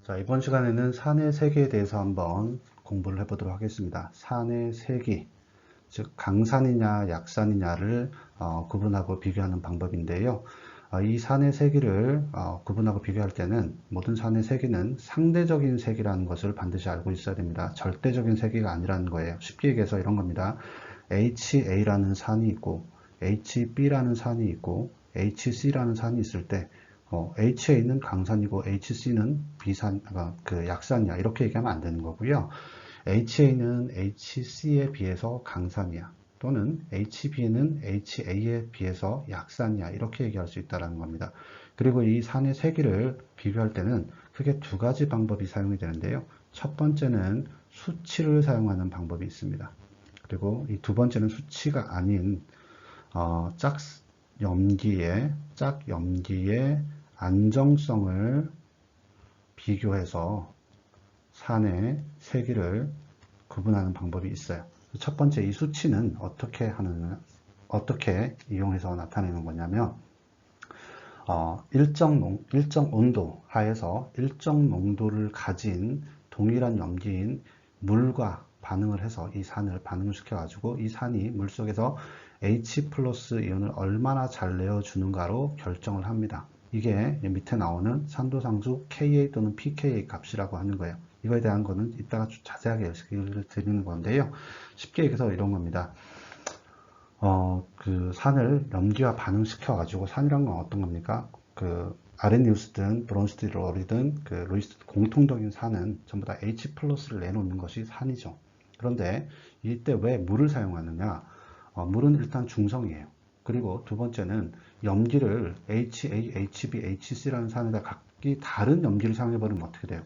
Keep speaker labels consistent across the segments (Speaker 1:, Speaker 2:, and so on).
Speaker 1: 자, 이번 시간에는 산의 세기에 대해서 한번 공부를 해보도록 하겠습니다. 산의 세기, 즉 강산이냐 약산이냐를 구분하고 비교하는 방법인데요. 이 산의 세기를 구분하고 비교할 때는 모든 산의 세기는 상대적인 세기라는 것을 반드시 알고 있어야 됩니다. 절대적인 세기가 아니라는 거예요. 쉽게 얘기해서 이런 겁니다. HA라는 산이 있고 HB라는 산이 있고 HC라는 산이 있을 때 HA는 강산이고 HC는 비산, 약산이야. 이렇게 얘기하면 안 되는 거고요. HA는 HC에 비해서 강산이야. 또는 HB는 HA에 비해서 약산이야. 이렇게 얘기할 수 있다는 겁니다. 그리고 이 산의 세기를 비교할 때는 크게 두 가지 방법이 사용이 되는데요. 첫 번째는 수치를 사용하는 방법이 있습니다. 그리고 이 두 번째는 수치가 아닌 짝염기의 안정성을 비교해서 산의 세기를 구분하는 방법이 있어요. 첫 번째 이 수치는 어떻게 이용해서 나타내는 거냐면 일정 온도 하에서 일정 농도를 가진 동일한 염기인 물과 반응을 해서 이 산을 반응을 시켜가지고 이 산이 물속에서 H 플러스 이온을 얼마나 잘 내어주는가로 결정을 합니다. 이게 밑에 나오는 산도상수 Ka 또는 pKa 값이라고 하는 거예요. 이거에 대한 거는 이따가 자세하게 예시를 드리는 건데요. 쉽게 얘기해서 이런 겁니다. 그 산을 염기와 반응시켜가지고 산이란 건 어떤 겁니까? 그 아레니우스든 브론스티롤이든 그 루이스 공통적인 산은 전부 다 H 플러스를 내놓는 것이 산이죠. 그런데 이때 왜 물을 사용하느냐? 물은 일단 중성이에요. 그리고 두 번째는 염기를 HA, HB, HC라는 산에다 각기 다른 염기를 사용해버리면 어떻게 돼요?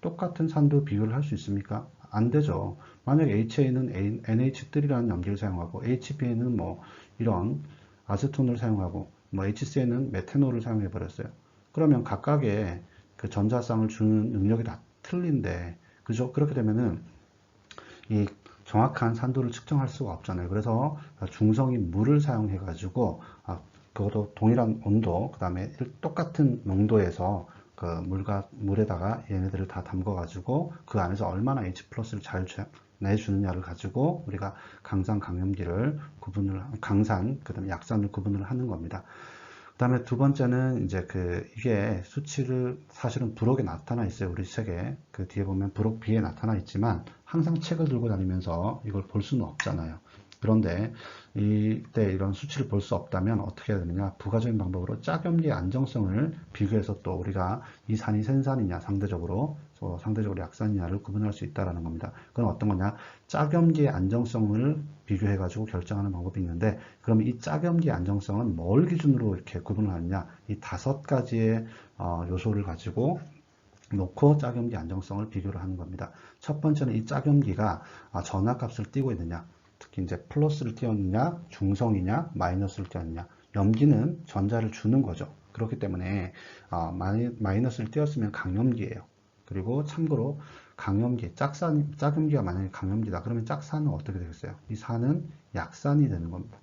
Speaker 1: 똑같은 산도 비교를 할 수 있습니까? 안 되죠. 만약 HA는 NH3라는 염기를 사용하고 HB에는 뭐 이런 아세톤을 사용하고 뭐 HC에는 메탄올을 사용해 버렸어요. 그러면 각각의 그 전자쌍을 주는 능력이 다 틀린데, 그죠? 그렇게 되면은 이 정확한 산도를 측정할 수가 없잖아요. 그래서 중성인 물을 사용해 가지고 그것도 동일한 온도, 그 다음에 똑같은 농도에서 그 물에다가 얘네들을 다 담궈 가지고 그 안에서 얼마나 H 플러스를 잘 내주느냐를 가지고 우리가 강산 강염기를 강산 그다음에 약산을 구분을 하는 겁니다. 그 다음에 두 번째는 이제 이게 수치를 사실은 부록에 나타나 있어요. 우리 책에. 그 뒤에 보면 부록 B에 나타나 있지만 항상 책을 들고 다니면서 이걸 볼 수는 없잖아요. 그런데 이때 이런 수치를 볼 수 없다면 어떻게 해야 되느냐? 부가적인 방법으로 짝염기의 안정성을 비교해서 또 우리가 이 산이 센산이냐 상대적으로 약산이냐를 구분할 수 있다는 겁니다. 그건 어떤 거냐? 짝염기의 안정성을 비교해 가지고 결정하는 방법이 있는데, 그럼 이 짝염기의 안정성은 뭘 기준으로 이렇게 구분을 하느냐? 이 5가지의 요소를 가지고 놓고 짝염기 안정성을 비교를 하는 겁니다. 첫 번째는 이 짝염기가 전하값을 띄고 있느냐, 특히 이제 플러스를 띄웠느냐, 중성이냐, 마이너스를 띄웠느냐. 염기는 전자를 주는 거죠. 그렇기 때문에 마이너스를 띄웠으면 강염기예요. 그리고 참고로 짝염기가 만약에 강염기다. 그러면 짝산은 어떻게 되겠어요? 이 산은 약산이 되는 겁니다.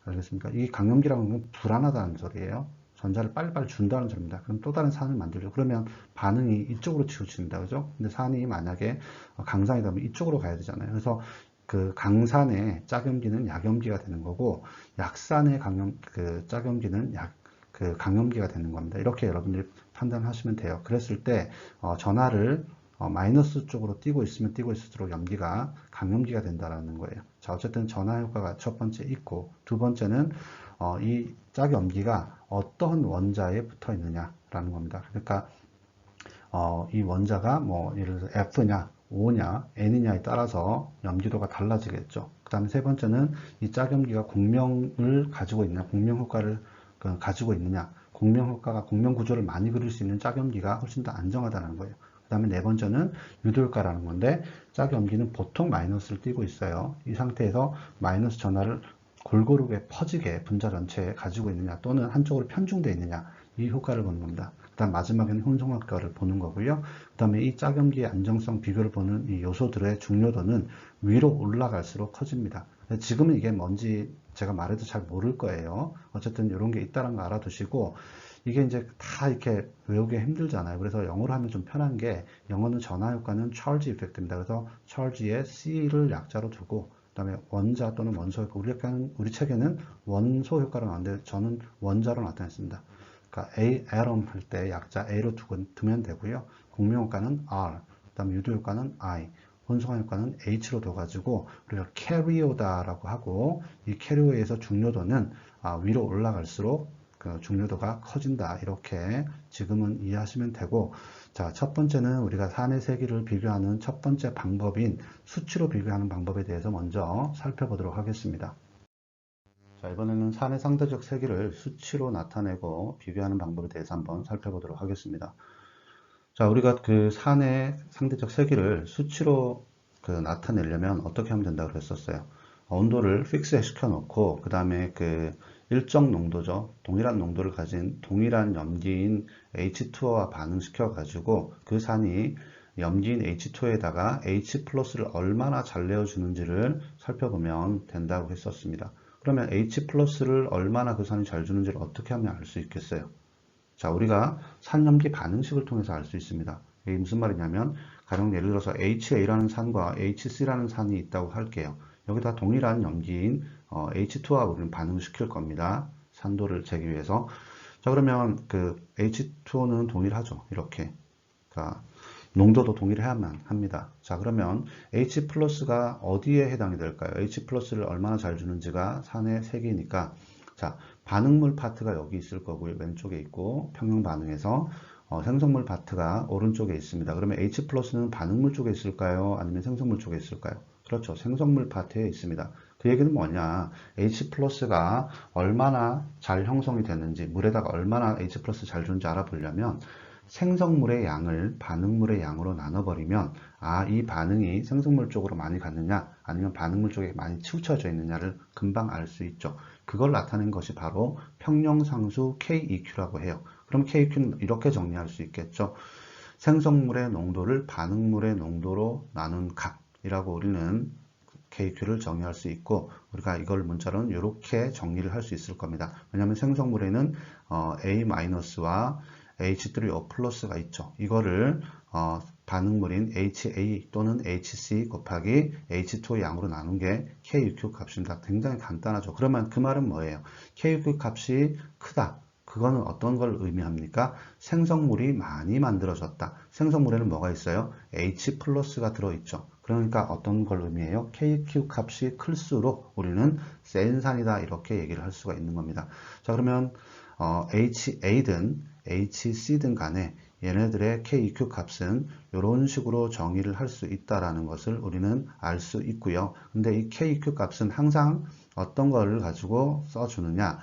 Speaker 1: 알겠습니까? 이 강염기라는 건 불안하다는 소리예요. 전자를 빨리빨리 준다는 소리입니다. 그럼 또 다른 산을 만들죠. 그러면 반응이 이쪽으로 치우칩니다. 그죠? 근데 산이 만약에 강산이다 면 이쪽으로 가야 되잖아요. 그래서 그 강산의 짝염기는 약염기가 되는 거고, 약산의 짝염기는 강염기가 되는 겁니다. 이렇게 여러분들이 판단하시면 돼요. 그랬을 때 전하를 마이너스 쪽으로 띄고 있으면 띄고 있을수록 염기가 강염기가 된다는 거예요. 자, 어쨌든 전하 효과가 첫 번째 있고, 두 번째는 이 짝염기가 어떤 원자에 붙어 있느냐라는 겁니다. 그러니까 이 원자가 뭐 예를 들어서 F냐, O냐, N이냐에 따라서 염기도가 달라지겠죠. 그 다음에 세 번째는 이 짝염기가 공명을 가지고 있느냐, 공명 효과를 가지고 있느냐, 공명 효과가 공명 구조를 많이 그릴 수 있는 짝염기가 훨씬 더 안정하다는 거예요. 그 다음에 네 번째는 유도효과라는 건데, 짝염기는 보통 마이너스를 띄고 있어요. 이 상태에서 마이너스 전하를 골고루 퍼지게 분자 전체에 가지고 있느냐, 또는 한쪽으로 편중되어 있느냐, 이 효과를 보는 겁니다. 그 다음 마지막에는 혼성효과를 보는 거고요. 그 다음에 이 짝염기의 안정성 비교를 보는 이 요소들의 중요도는 위로 올라갈수록 커집니다. 지금은 이게 뭔지 제가 말해도 잘 모를 거예요. 어쨌든 이런 게 있다는 거 알아두시고, 이게 이제 다 이렇게 외우기 힘들잖아요. 그래서 영어로 하면 좀 편한 게, 영어는 전화 효과는 charge effect입니다. 그래서 charge에 C를 약자로 두고, 그 다음에 원자 또는 원소 효과, 우리 책에는 원소 효과로 나왔는데 저는 원자로 나타냈습니다. 그러니까 A, atom 할 때 약자 A로 두면 되고요. 공명효과는 R, 그 다음에 유도효과는 I, 혼성화 효과는 H로 둬가지고 우리가 carryo다라고 하고, 이 carryo에서 중요도는 위로 올라갈수록 그 중요도가 커진다, 이렇게 지금은 이해하시면 되고, 자, 첫 번째는 우리가 산의 세기를 비교하는 첫 번째 방법인 수치로 비교하는 방법에 대해서 먼저 살펴보도록 하겠습니다. 자, 이번에는 산의 상대적 세기를 수치로 나타내고 비교하는 방법에 대해서 한번 살펴보도록 하겠습니다. 자, 우리가 그 산의 상대적 세기를 수치로 나타내려면 어떻게 하면 된다고 그랬었어요. 온도를 픽스에 시켜놓고, 그 다음에 그 일정 농도죠. 동일한 농도를 가진 동일한 염기인 H2O와 반응시켜 가지고 그 산이 염기인 H2O에다가 H 플러스를 얼마나 잘 내어주는지를 살펴보면 된다고 했었습니다. 그러면 H 플러스를 얼마나 그 산이 잘 주는지를 어떻게 하면 알 수 있겠어요? 자, 우리가 산염기 반응식을 통해서 알 수 있습니다. 이게 무슨 말이냐면, 가령 예를 들어서 HA라는 산과 HC라는 산이 있다고 할게요. 여기다 동일한 염기인 H2와 우리는 반응시킬 겁니다. 산도를 재기 위해서. 자, 그러면 그 H2O는 동일하죠. 이렇게. 자, 농도도 동일해야만 합니다. 자, 그러면 H 플러스가 어디에 해당이 될까요? H 플러스를 얼마나 잘 주는지가 산의 세기니까, 자, 반응물 파트가 여기 있을 거고요. 왼쪽에 있고, 평형 반응에서 생성물 파트가 오른쪽에 있습니다. 그러면 H 플러스는 반응물 쪽에 있을까요? 아니면 생성물 쪽에 있을까요? 그렇죠. 생성물 파트에 있습니다. 그 얘기는 뭐냐? H 플러스가 얼마나 잘 형성이 되는지, 물에다가 얼마나 H 플러스 잘 주는지 알아보려면 생성물의 양을 반응물의 양으로 나눠버리면, 이 반응이 생성물 쪽으로 많이 갔느냐 아니면 반응물 쪽에 많이 치우쳐져 있느냐를 금방 알 수 있죠. 그걸 나타낸 것이 바로 평형상수 KEQ라고 해요. 그럼 KEQ는 이렇게 정리할 수 있겠죠. 생성물의 농도를 반응물의 농도로 나눈 값이라고 우리는 KQ를 정의할 수 있고, 우리가 이걸 문자로는 이렇게 정리를 할 수 있을 겁니다. 왜냐하면 생성물에는 A-와 H3O 플러스가 있죠. 이거를 반응물인 HA 또는 HC 곱하기 H2O 양으로 나눈 게 KQ 값입니다. 굉장히 간단하죠. 그러면 그 말은 뭐예요? KQ 값이 크다. 그거는 어떤 걸 의미합니까? 생성물이 많이 만들어졌다. 생성물에는 뭐가 있어요? H 플러스가 들어있죠. 그러니까 어떤 걸 의미해요? KQ 값이 클수록 우리는 센 산이다, 이렇게 얘기를 할 수가 있는 겁니다. 자, 그러면 HA든 HC든 간에 얘네들의 KEQ 값은 이런 식으로 정의를 할 수 있다라는 것을 우리는 알 수 있고요. 근데 이 KEQ 값은 항상 어떤 거를 가지고 써주느냐?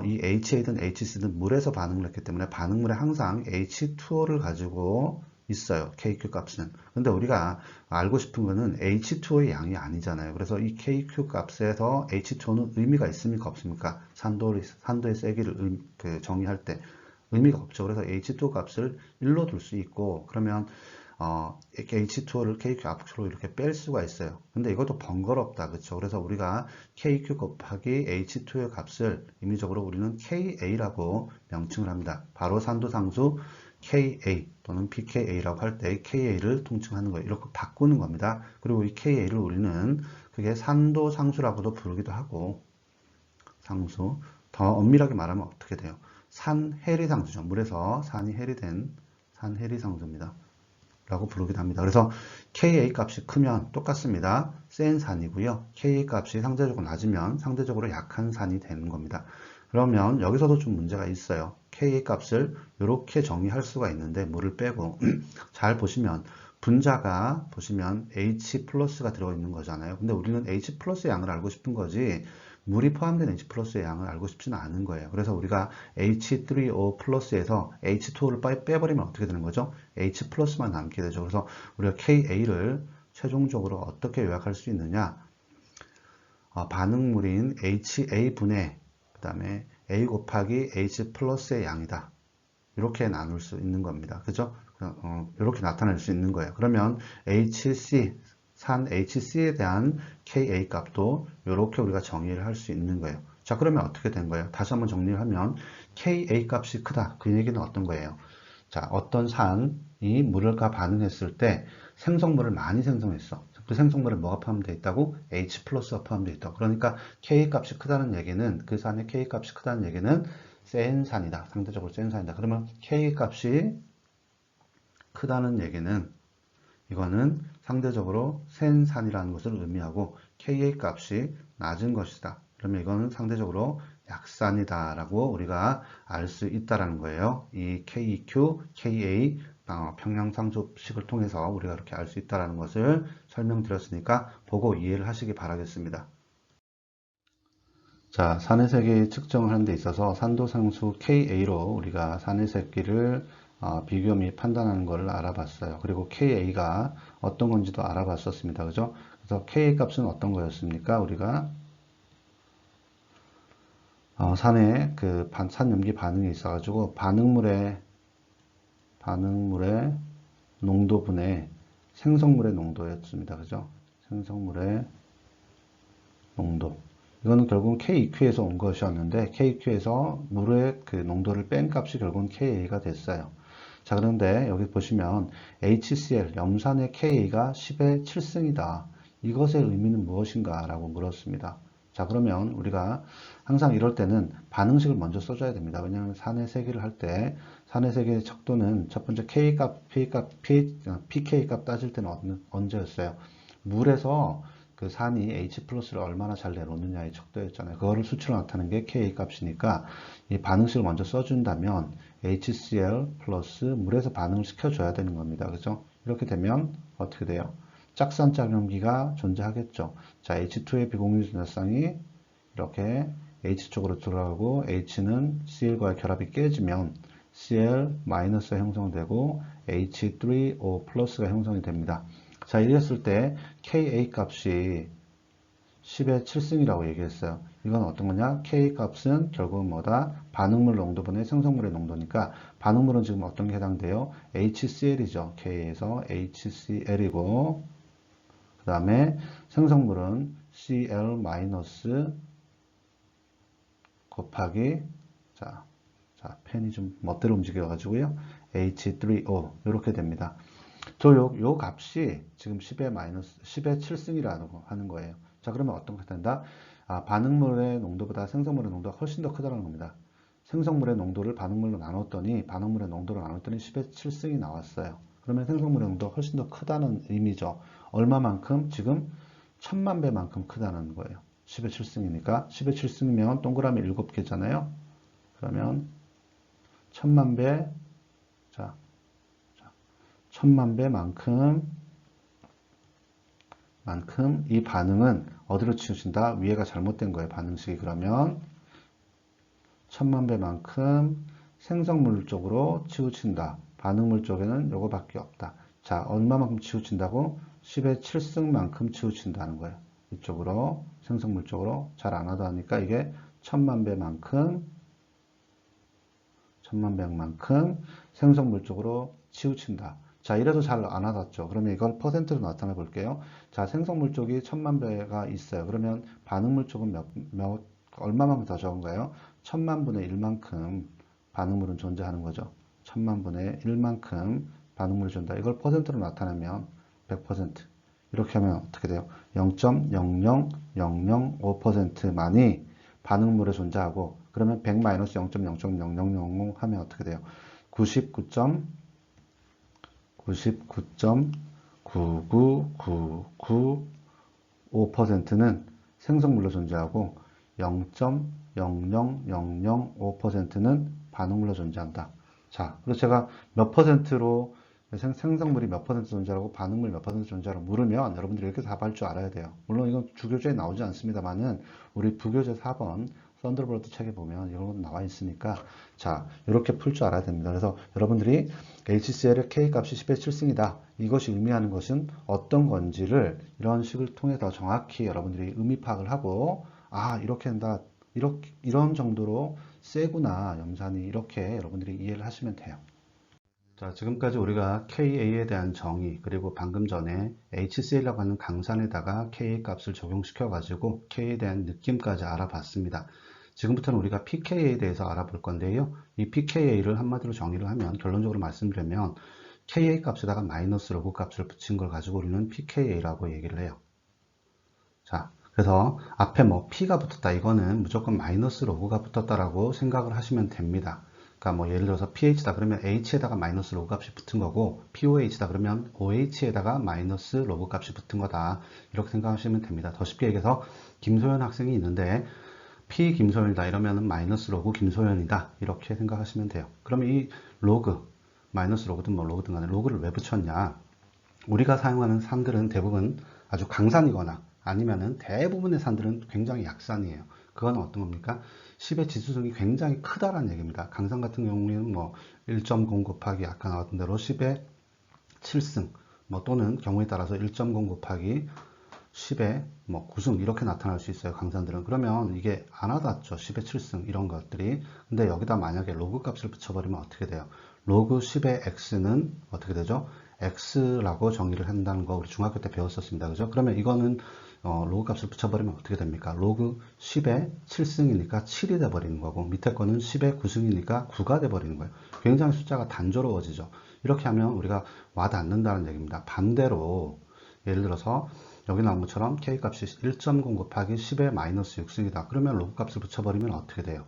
Speaker 1: 이 HA든 HC든 물에서 반응을 했기 때문에 반응물에 항상 H2O를 가지고 있어요. KQ 값은. 근데 우리가 알고 싶은 거는 H2O의 양이 아니잖아요. 그래서 이 KQ 값에서 H2O는 의미가 있습니까? 없습니까? 산도의 세기를 정의할 때 의미가 없죠. 그래서 H2O 값을 1로 둘 수 있고, 그러면 H2O를 KQ 앞으로 이렇게 뺄 수가 있어요. 근데 이것도 번거롭다. 그렇죠? 그래서 우리가 KQ 곱하기 H2O의 값을 임의적으로 우리는 KA라고 명칭을 합니다. 바로 산도상수 KA 또는 pKa라고 할 때 KA를 통칭하는 거예요. 이렇게 바꾸는 겁니다. 그리고 이 KA를 우리는 그게 산도상수라고도 부르기도 하고, 상수, 더 엄밀하게 말하면 어떻게 돼요? 산해리상수죠. 물에서 산이 해리된 산해리상수입니다. 라고 부르기도 합니다. 그래서 KA 값이 크면 똑같습니다. 센 산이고요. KA 값이 상대적으로 낮으면 상대적으로 약한 산이 되는 겁니다. 그러면 여기서도 좀 문제가 있어요. KA 값을 이렇게 정의할 수가 있는데, 물을 빼고 잘 보시면 분자가 보시면 H 플러스가 들어있는 거잖아요. 근데 우리는 H 플러스 양을 알고 싶은 거지 물이 포함된 H 플러스의 양을 알고 싶지는 않은 거예요. 그래서 우리가 H3O 플러스에서 H2O를 빼버리면 어떻게 되는 거죠? H 플러스만 남게 되죠. 그래서 우리가 KA를 최종적으로 어떻게 요약할 수 있느냐? 반응물인 HA분의 그 다음에 A 곱하기 H 플러스의 양이다. 이렇게 나눌 수 있는 겁니다. 그죠? 이렇게 나타낼 수 있는 거예요. 그러면 HC, 산 HC에 대한 KA 값도 이렇게 우리가 정의를 할 수 있는 거예요. 자, 그러면 어떻게 된 거예요? 다시 한번 정리를 하면 KA 값이 크다. 그 얘기는 어떤 거예요? 자, 어떤 산이 물과 반응했을 때 생성물을 많이 생성했어. 그 생성물에 뭐가 포함되어 있다고? H 플러스가 포함되어 있다. 그러니까 K 값이 크다는 얘기는, 그 산의 K 값이 크다는 얘기는 센 산이다. 상대적으로 센 산이다. 그러면 K 값이 크다는 얘기는 이거는 상대적으로 센 산이라는 것을 의미하고 KA 값이 낮은 것이다. 그러면 이거는 상대적으로 약산이다 라고 우리가 알 수 있다라는 거예요. 이 KEQ, KA 평형상수식을 통해서 우리가 이렇게 알 수 있다라는 것을 설명드렸으니까 보고 이해를 하시기 바라겠습니다. 자, 산의 세기 측정을 하는 데 있어서 산도상수 KA로 우리가 산의 세기를 비교 및 판단하는 것을 알아봤어요. 그리고 KA가 어떤 건지도 알아봤었습니다. 그죠? 그래서 KA 값은 어떤 거였습니까? 우리가 산에 그 산염기 반응이 있어가지고 반응물의 농도분의 생성물의 농도였습니다. 그죠? 생성물의 농도. 이거는 결국은 KEQ에서 온 것이었는데 KEQ에서 물의 그 농도를 뺀 값이 결국은 KA가 됐어요. 자, 그런데 여기 보시면 HCl, 염산의 KA가 10의 7승이다. 이것의 의미는 무엇인가? 라고 물었습니다. 자, 그러면 우리가 항상 이럴 때는 반응식을 먼저 써줘야 됩니다. 왜냐하면 산의 세기를 할 때 산의 세기의 척도는 첫 번째 K값, pK 값 따질 때는 언제였어요? 물에서 그 산이 H 플러스를 얼마나 잘 내놓느냐의 척도였잖아요. 그거를 수치로 나타내는 게 K 값이니까 이 반응식을 먼저 써준다면 HCl 플러스 물에서 반응을 시켜줘야 되는 겁니다. 그죠? 이렇게 되면 어떻게 돼요? 짝산짝염기가 존재하겠죠. 자, H2의 비공유 전자쌍이 이렇게 H 쪽으로 들어가고 H는 Cl과의 결합이 깨지면 Cl-가 형성되고 H3O 플러스가 형성이 됩니다. 자, 이랬을 때 KA 값이 10의 7승이라고 얘기했어요. 이건 어떤 거냐? K 값은 결국은 뭐다? 반응물 농도분의 생성물의 농도니까 반응물은 지금 어떤 게 해당돼요? HCl이죠. K에서 HCl이고 그 다음에 생성물은 Cl- 곱하기 자, 펜이 좀 멋대로 움직여가지고요. H3O 이렇게 됩니다. 요 값이 지금 10의 7승이라고 하는 거예요. 자, 그러면 어떤 게 된다? 반응물의 농도보다 생성물의 농도가 훨씬 더 크다는 겁니다. 생성물의 농도를 반응물로 나눴더니, 반응물의 농도를 나눴더니 10의 7승이 나왔어요. 그러면 생성물의 농도가 훨씬 더 크다는 의미죠. 얼마만큼? 지금 1000만 배만큼 크다는 거예요. 10의 7승이니까. 10의 7승이면 동그라미 7개잖아요. 그러면 1000만 배, 자, 1000만 배만큼 이 반응은 어디로 치우친다? 위에가 잘못된 거예요. 반응식이. 그러면 1000만 배만큼 생성물 쪽으로 치우친다. 반응물 쪽에는 요거밖에 없다. 자, 얼마만큼 치우친다고? 10의 7승만큼 치우친다는 거예요. 이쪽으로, 생성물 쪽으로. 잘 안 하다 하니까 이게 1000만 배만큼 생성물 쪽으로 치우친다. 자, 이래도 잘 안 와닿죠. 그러면 이걸 퍼센트로 나타내 볼게요. 자, 생성물 쪽이 1000만 배가 있어요. 그러면 반응물 쪽은 얼마만큼 더 적은가요? 1000만 분의 1만큼 반응물은 존재하는 거죠. 1000만 분의 1만큼 반응물이 존재한다. 이걸 퍼센트로 나타내면 100%. 이렇게 하면 어떻게 돼요? 0.00005%만이 반응물에 존재하고, 그러면 100-0.00000 하면 어떻게 돼요? 99.9999995%는 생성물로 존재하고 0.00005%는 반응물로 존재한다. 자, 그래서 제가 몇 퍼센트로 생성물이 몇 퍼센트 존재하고 반응물 몇 퍼센트 존재하고 물으면 여러분들이 이렇게 답할 줄 알아야 돼요. 물론 이건 주교재에 나오지 않습니다만은 우리 부교재 4번 썬더볼트 책에 보면 이런 건 나와 있으니까 자, 이렇게 풀 줄 알아야 됩니다. 그래서 여러분들이 HCl의 K 값이 10의 7승이다. 이것이 의미하는 것은 어떤 건지를 이런 식을 통해서 정확히 여러분들이 의미 파악을 하고 이렇게 한다. 이런 정도로 세구나 염산이 이렇게 여러분들이 이해를 하시면 돼요. 자, 지금까지 우리가 KA에 대한 정의, 그리고 방금 전에 HCl이라고 하는 강산에다가 KA 값을 적용시켜 가지고 K에 대한 느낌까지 알아봤습니다. 지금부터는 우리가 pK에 대해서 알아볼 건데요. 이 pK를 한마디로 정의를 하면, 결론적으로 말씀드리면 Ka 값에다가 마이너스 로그 값을 붙인 걸 가지고 우리는 pK라고 얘기를 해요. 자, 그래서 앞에 뭐 P가 붙었다, 이거는 무조건 마이너스 로그가 붙었다라고 생각을 하시면 됩니다. 그러니까 뭐 예를 들어서 pH다 그러면 H에다가 마이너스 로그 값이 붙은 거고, POH다 그러면 OH에다가 마이너스 로그 값이 붙은 거다, 이렇게 생각하시면 됩니다. 더 쉽게 얘기해서 김소연 학생이 있는데 P 김소연이다 이러면은 마이너스 로그 김소연이다, 이렇게 생각하시면 돼요. 그러면 이 로그, 마이너스 로그든 뭐 로그든 간에 로그를 왜 붙였냐? 우리가 사용하는 산들은 대부분 아주 강산이거나 아니면은 대부분의 산들은 굉장히 약산이에요. 그건 어떤 겁니까? 10의 지수성이 굉장히 크다라는 얘기입니다. 강산 같은 경우에는 뭐 1.0 곱하기 아까 나왔던 대로 10의 7승, 뭐 또는 경우에 따라서 1.0 곱하기 10의 뭐 9승 이렇게 나타날 수 있어요. 강산들은. 그러면 이게 안 와닿죠. 10의 7승 이런 것들이. 근데 여기다 만약에 로그 값을 붙여버리면 어떻게 돼요? 로그 10의 x는 어떻게 되죠? x라고 정의를 한다는 거 우리 중학교 때 배웠었습니다. 그죠? 그러면 이거는 로그 값을 붙여버리면 어떻게 됩니까? 로그 10의 7승이니까 7이 돼버리는 거고, 밑에 거는 10의 9승이니까 9가 돼버리는 거예요. 굉장히 숫자가 단조로워지죠. 이렇게 하면 우리가 와닿는다는 얘기입니다. 반대로 예를 들어서 여기 나온 것처럼 K값이 1.0 곱하기 10의 마이너스 6승이다. 그러면 로그 값을 붙여버리면 어떻게 돼요?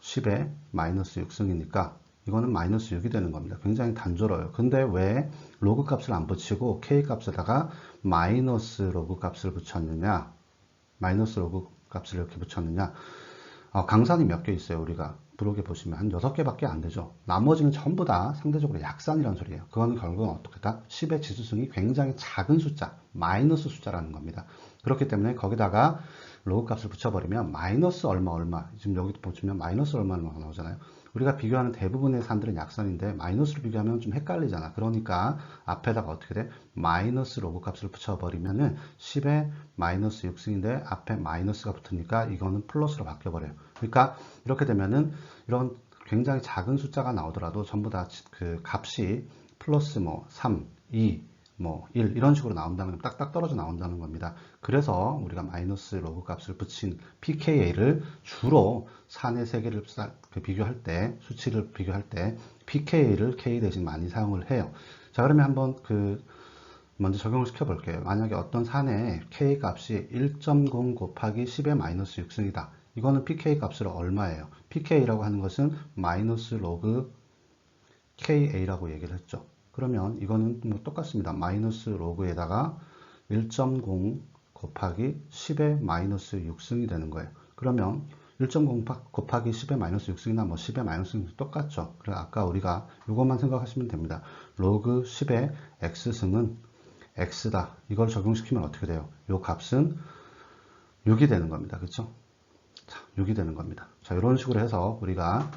Speaker 1: 10의 마이너스 6승이니까 이거는 마이너스 6이 되는 겁니다. 굉장히 단조로워요. 근데 왜 로그 값을 안 붙이고 K 값에다가 마이너스 로그 값을 붙였느냐? 마이너스 로그 값을 이렇게 붙였느냐? 강산이 몇 개 있어요. 우리가 부록에 보시면 한 6개밖에 안 되죠. 나머지는 전부 다 상대적으로 약산이라는 소리예요. 그건 결국은 어떻게다? 10의 지수승이 굉장히 작은 숫자, 마이너스 숫자라는 겁니다. 그렇기 때문에 거기다가 로그 값을 붙여버리면 마이너스 얼마 얼마, 지금 여기 보시면 마이너스 얼마 얼마가 나오잖아요. 우리가 비교하는 대부분의 산들은 약산인데 마이너스로 비교하면 좀 헷갈리잖아. 그러니까 앞에다가 어떻게 돼? 마이너스 로그 값을 붙여버리면은 10의 마이너스 6승인데 앞에 마이너스가 붙으니까 이거는 플러스로 바뀌어버려요. 그러니까 이렇게 되면은 이런 굉장히 작은 숫자가 나오더라도 전부 다 그 값이 플러스 뭐 3, 2, 뭐 1 이런 식으로 나온다는, 딱딱 떨어져 나온다는 겁니다. 그래서 우리가 마이너스 로그 값을 붙인 pKa를 주로 산의 세 개를 비교할 때, 수치를 비교할 때 pKa를 K 대신 많이 사용을 해요. 자, 그러면 한번 먼저 적용을 시켜 볼게요. 만약에 어떤 산의 K 값이 1.0 곱하기 10의 마이너스 6승이다. 이거는 pK 값으로 얼마예요? pK라고 하는 것은 마이너스 로그 KA라고 얘기를 했죠. 그러면 이거는 뭐 똑같습니다. 마이너스 로그에다가 1.0 곱하기 10의 마이너스 6승이 되는 거예요. 그러면 1.0 곱하기 10의 마이너스 6승이나 뭐 10의 마이너스 6승 똑같죠. 그래서 아까 우리가 이것만 생각하시면 됩니다. 로그 10의 x승은 x다. 이걸 적용시키면 어떻게 돼요? 이 값은 6이 되는 겁니다. 그렇죠? 자, 6이 되는 겁니다. 자, 이런 식으로 해서 우리가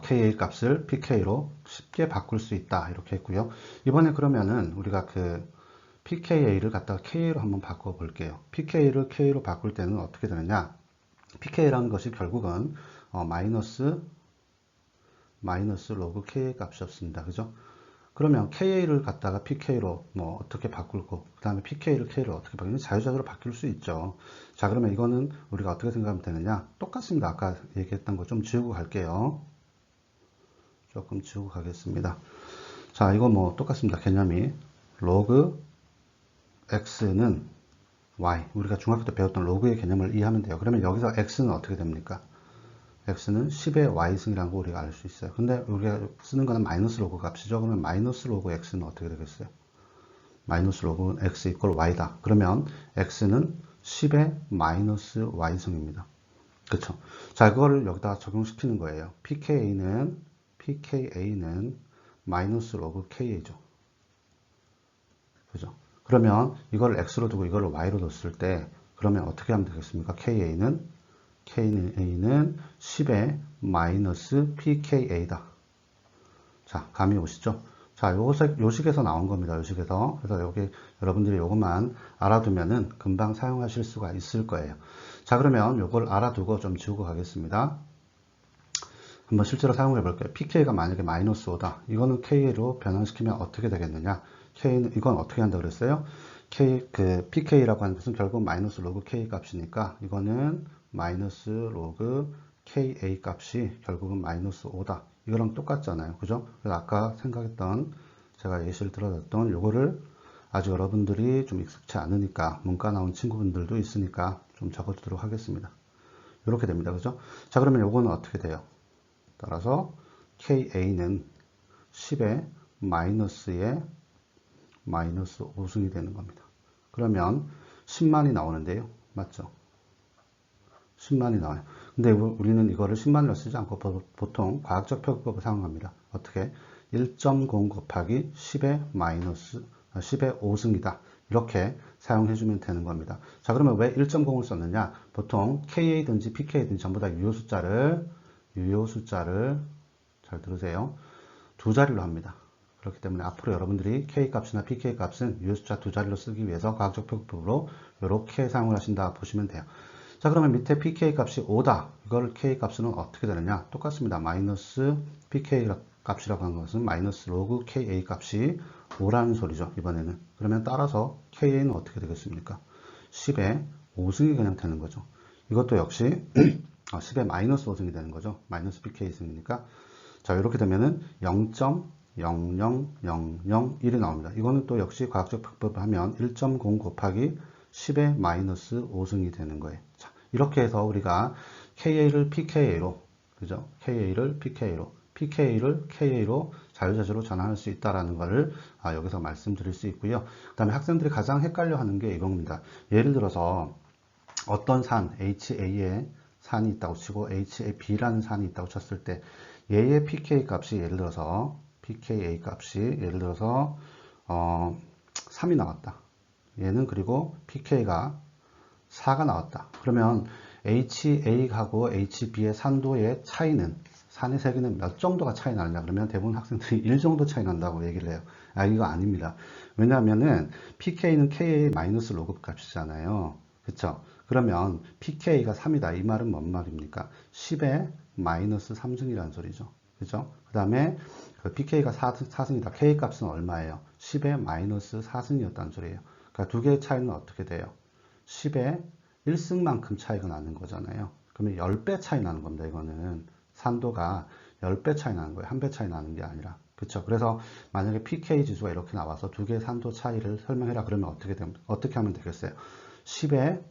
Speaker 1: KA 값을 PK로 쉽게 바꿀 수 있다, 이렇게 했고요. 이번에 그러면은 우리가 그 PKA를 갖다가 KA로 한번 바꿔 볼게요. PK를 K로 바꿀 때는 어떻게 되느냐? PK라는 것이 결국은 마이너스 로그 KA 값이었습니다. 그죠? 그러면 KA를 갖다가 PK로 뭐 어떻게 바꿀고, 그 다음에 PK를 K로 어떻게 바꾸는지 자유자재로 바뀔 수 있죠. 자, 그러면 이거는 우리가 어떻게 생각하면 되느냐? 똑같습니다. 아까 얘기했던 거 좀 지우고 갈게요. 조금 지우고 가겠습니다. 자, 이거 뭐 똑같습니다. 개념이 로그 x는 y, 우리가 중학교 때 배웠던 로그의 개념을 이해하면 돼요. 그러면 여기서 x는 어떻게 됩니까? x는 10의 y승이라는 거 우리가 알 수 있어요. 근데 우리가 쓰는 거는 마이너스 로그 값이죠. 그러면 마이너스 로그 x는 어떻게 되겠어요? 마이너스 로그 x 이퀄 y다. 그러면 x는 10의 마이너스 y승입니다. 그렇죠? 자, 그거를 여기다 적용시키는 거예요. pKa는 마이너스 로그 KA죠. 그죠? 그러면 이걸 X로 두고 이걸 Y로 뒀을 때, 그러면 어떻게 하면 되겠습니까? KA는 10의 마이너스 PKA다. 자, 감이 오시죠? 자, 요식에서 나온 겁니다. 요식에서. 그래서 여기 여러분들이 요것만 알아두면은 금방 사용하실 수가 있을 거예요. 자, 그러면 요걸 알아두고 좀 지우고 가겠습니다. 한번 실제로 사용해 볼게요. pK가 만약에 마이너스 5다. 이거는 K로 변환시키면 어떻게 되겠느냐? K는, 이건 어떻게 한다 그랬어요? pK라고 하는 것은 결국 마이너스 로그 K 값이니까 이거는 마이너스 로그 KA 값이 결국은 마이너스 5다. 이거랑 똑같잖아요. 그죠? 그래서 아까 생각했던, 제가 예시를 들어줬던 요거를 아직 여러분들이 좀 익숙치 않으니까, 문과 나온 친구분들도 있으니까 좀 적어두도록 하겠습니다. 이렇게 됩니다. 그죠? 자, 그러면 요거는 어떻게 돼요? 따라서 KA는 10의 마이너스에 마이너스 5승이 되는 겁니다. 그러면 10만이 나오는데요. 맞죠? 10만이 나와요. 근데 우리는 이거를 10만으로 쓰지 않고 보통 과학적 표기법을 사용합니다. 어떻게? 1.0 곱하기 10의 마이너스 10의 5승이다. 이렇게 사용해주면 되는 겁니다. 자, 그러면 왜 1.0을 썼느냐? 보통 KA든지 PK든지 전부 다 유효 숫자를 잘 들으세요. 두 자리로 합니다. 그렇기 때문에 앞으로 여러분들이 K 값이나 PK 값은 유효 숫자 두 자리로 쓰기 위해서 과학적 표기법으로 이렇게 사용을 하신다 보시면 돼요. 자, 그러면 밑에 PK 값이 5다. 이걸 K 값은 어떻게 되느냐? 똑같습니다. 마이너스 PK 값이라고 하는 것은 마이너스 로그 KA 값이 5라는 소리죠. 이번에는. 그러면 따라서 KA는 어떻게 되겠습니까? 10의 5승이 그냥 되는 거죠. 이것도 역시 10의 마이너스 5승이 되는 거죠. 마이너스 PK 승이니까. 자, 이렇게 되면은 0.00001이 나옵니다. 이거는 또 역시 과학적 표기법을 하면 1.0 곱하기 10의 마이너스 5승이 되는 거예요. 자, 이렇게 해서 우리가 KA를 PKA로, 그죠? KA를 PKA로, PKA를 KA로 자유자재로 전환할 수 있다는 것을 여기서 말씀드릴 수 있고요. 그 다음에 학생들이 가장 헷갈려 하는 게 이겁니다. 예를 들어서 어떤 산, HA에 산이 있다고 치고 HAB라는 산이 있다고 쳤을 때 얘의 PK 값이 예를 들어서 PKA 값이 예를 들어서 3이 나왔다. 얘는 그리고 PK가 4가 나왔다. 그러면 HA하고 HB의 산도의 차이는, 산의 세기는 몇 정도가 차이 나느냐? 그러면 대부분 학생들이 1 정도 차이 난다고 얘기를 해요. 이거 아닙니다. 왜냐하면은 PK는 KA 마이너스 로그 값이잖아요. 그쵸? 그러면 PK가 3이다. 이 말은 뭔 말입니까? 10의 마이너스 3승이라는 소리죠. 그죠? 그 다음에 PK가 4승이다. K 값은 얼마예요? 10의 마이너스 4승이었다는 소리예요. 그러니까 두 개의 차이는 어떻게 돼요? 10의 1승만큼 차이가 나는 거잖아요. 그러면 10배 차이 나는 겁니다. 이거는 산도가 10배 차이 나는 거예요. 1배 차이 나는 게 아니라. 그쵸? 그래서 만약에 PK 지수가 이렇게 나와서 두 개의 산도 차이를 설명해라. 그러면 어떻게 하면 되겠어요? 10의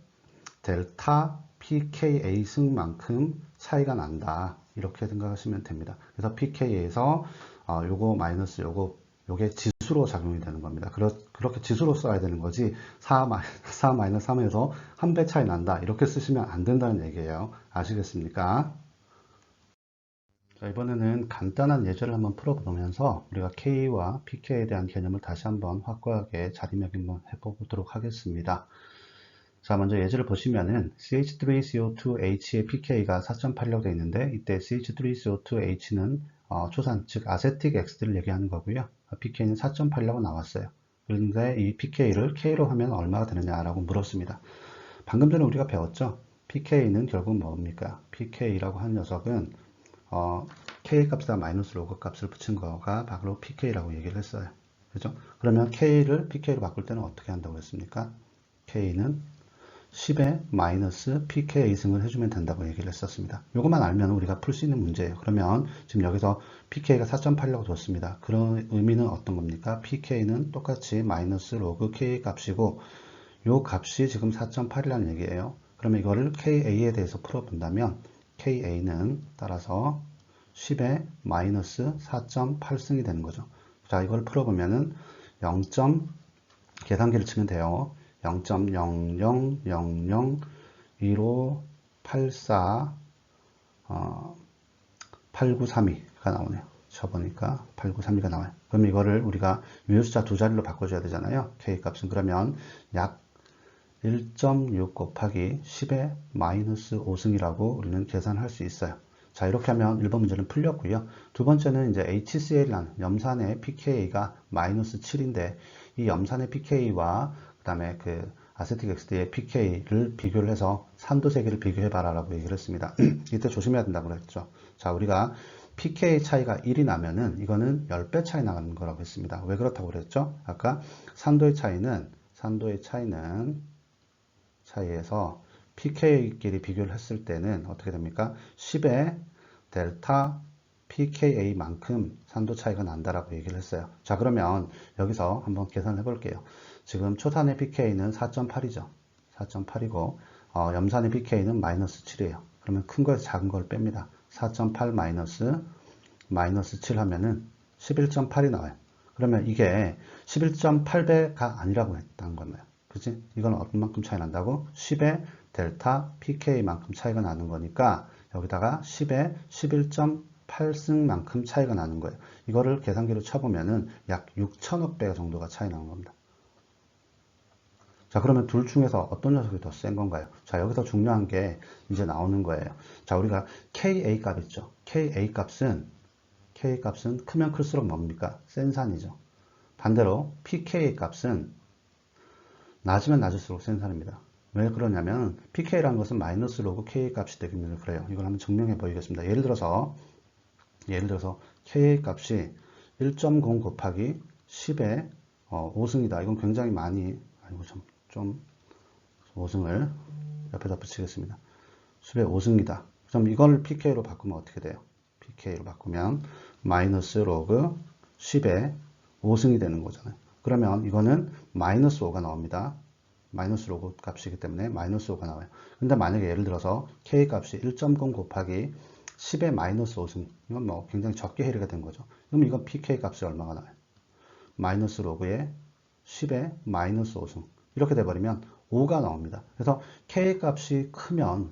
Speaker 1: 델타 PKA 승만큼 차이가 난다. 이렇게 생각하시면 됩니다. 그래서 PK에서 요거 마이너스 요게 지수로 작용이 되는 겁니다. 그렇게 지수로 써야 되는 거지 4 마이너스 3에서 1배 차이 난다. 이렇게 쓰시면 안 된다는 얘기예요. 아시겠습니까? 자, 이번에는 간단한 예제를 한번 풀어보면서 우리가 K와 PK에 대한 개념을 다시 한번 확고하게 자리매김 해보도록 하겠습니다. 자, 먼저 예제를 보시면은 CH3CO2H의 pK가 4.8이라고 되어 있는데 이때 CH3CO2H는 초산, 즉 아세틱 엑스를 얘기하는 거고요. pK는 4.8이라고 나왔어요. 그런데 이 pK를 K로 하면 얼마가 되느냐라고 물었습니다. 방금 전에 우리가 배웠죠? pK는 결국 뭡니까? pK라고 하는 녀석은 K 값에다 마이너스 로그 값을 붙인 거가 바로 pK라고 얘기를 했어요. 그죠? 그러면 K를 pK로 바꿀 때는 어떻게 한다고 했습니까? K는 10의 마이너스 PKA승을 해주면 된다고 얘기를 했었습니다. 이것만 알면 우리가 풀 수 있는 문제예요. 그러면 지금 여기서 PK가 4.8이라고 줬습니다. 그런 의미는 어떤 겁니까? PK는 똑같이 마이너스 로그 K 값이고 이 값이 지금 4.8이라는 얘기예요. 그러면 이거를 KA에 대해서 풀어본다면 KA는 따라서 10의 마이너스 4.8승이 되는 거죠. 자, 이걸 풀어보면은 0. 계산기를 치면 돼요. 0.00001584 8932가 나오네요. 쳐보니까 8932가 나와요. 그럼 이거를 우리가 유효숫자 두 자리로 바꿔줘야 되잖아요. K 값은 그러면 약 1.6 곱하기 10의 마이너스 5승이라고 우리는 계산할 수 있어요. 자, 이렇게 하면 1번 문제는 풀렸고요. 두 번째는 이제 HCl이라는 염산의 pK가 마이너스 7인데 이 염산의 pK와 그 다음에 그 아세틱 엑스의 pK를 비교를 해서 산도 세기를 비교해봐라 라고 얘기를 했습니다. 이때 조심해야 된다고 그랬죠. 자, 우리가 pK 차이가 1이 나면은 이거는 10배 차이 나는 거라고 했습니다. 왜 그렇다고 그랬죠? 아까 산도의 차이에서 pK끼리 비교를 했을 때는 어떻게 됩니까? 10의 델타 pKa만큼 산도 차이가 난다라고 얘기를 했어요. 자, 그러면 여기서 한번 계산해 볼게요. 지금 초산의 pK는 4.8이죠. 4.8이고 염산의 pK는 마이너스 7이에요. 그러면 큰 거에서 작은 걸 뺍니다. 4.8 마이너스 7 하면은 11.8이 나와요. 그러면 이게 11.8배가 아니라고 했다는 거예요. 그치? 이건 얼마만큼 차이 난다고? 10의 델타 pK만큼 차이가 나는 거니까 여기다가 10의 11.8승만큼 차이가 나는 거예요. 이거를 계산기로 쳐보면은 약 6천억 배 정도가 차이 나는 겁니다. 자, 그러면 둘 중에서 어떤 녀석이 더 센 건가요? 자, 여기서 중요한 게 이제 나오는 거예요. 자, 우리가 Ka 값 있죠. Ka 값은 크면 클수록 뭡니까? 센 산이죠. 반대로 pK 값은 낮으면 낮을수록 센 산입니다. 왜 그러냐면 pK라는 것은 마이너스 로그 Ka 값이 되기는 그래요. 이걸 한번 증명해 보이겠습니다. 예를 들어서 Ka 값이 1.0 곱하기 10의 5승이다. 이건 굉장히 많이, 아이고 좀 5승을 옆에다 붙이겠습니다. 10의 5승이다. 그럼 이걸 pK로 바꾸면 어떻게 돼요? pK로 바꾸면 마이너스 로그 10의 5승이 되는 거잖아요. 그러면 이거는 마이너스 5가 나옵니다. 마이너스 로그 값이기 때문에 마이너스 5가 나와요. 근데 만약에 예를 들어서 K 값이 1.0 곱하기 10의 마이너스 5승, 이건 뭐 굉장히 적게 해리가 된 거죠. 그럼 이건 pK 값이 얼마가 나와요? 마이너스 로그의 10의 마이너스 5승. 이렇게 돼버리면 5가 나옵니다. 그래서 K 값이 크면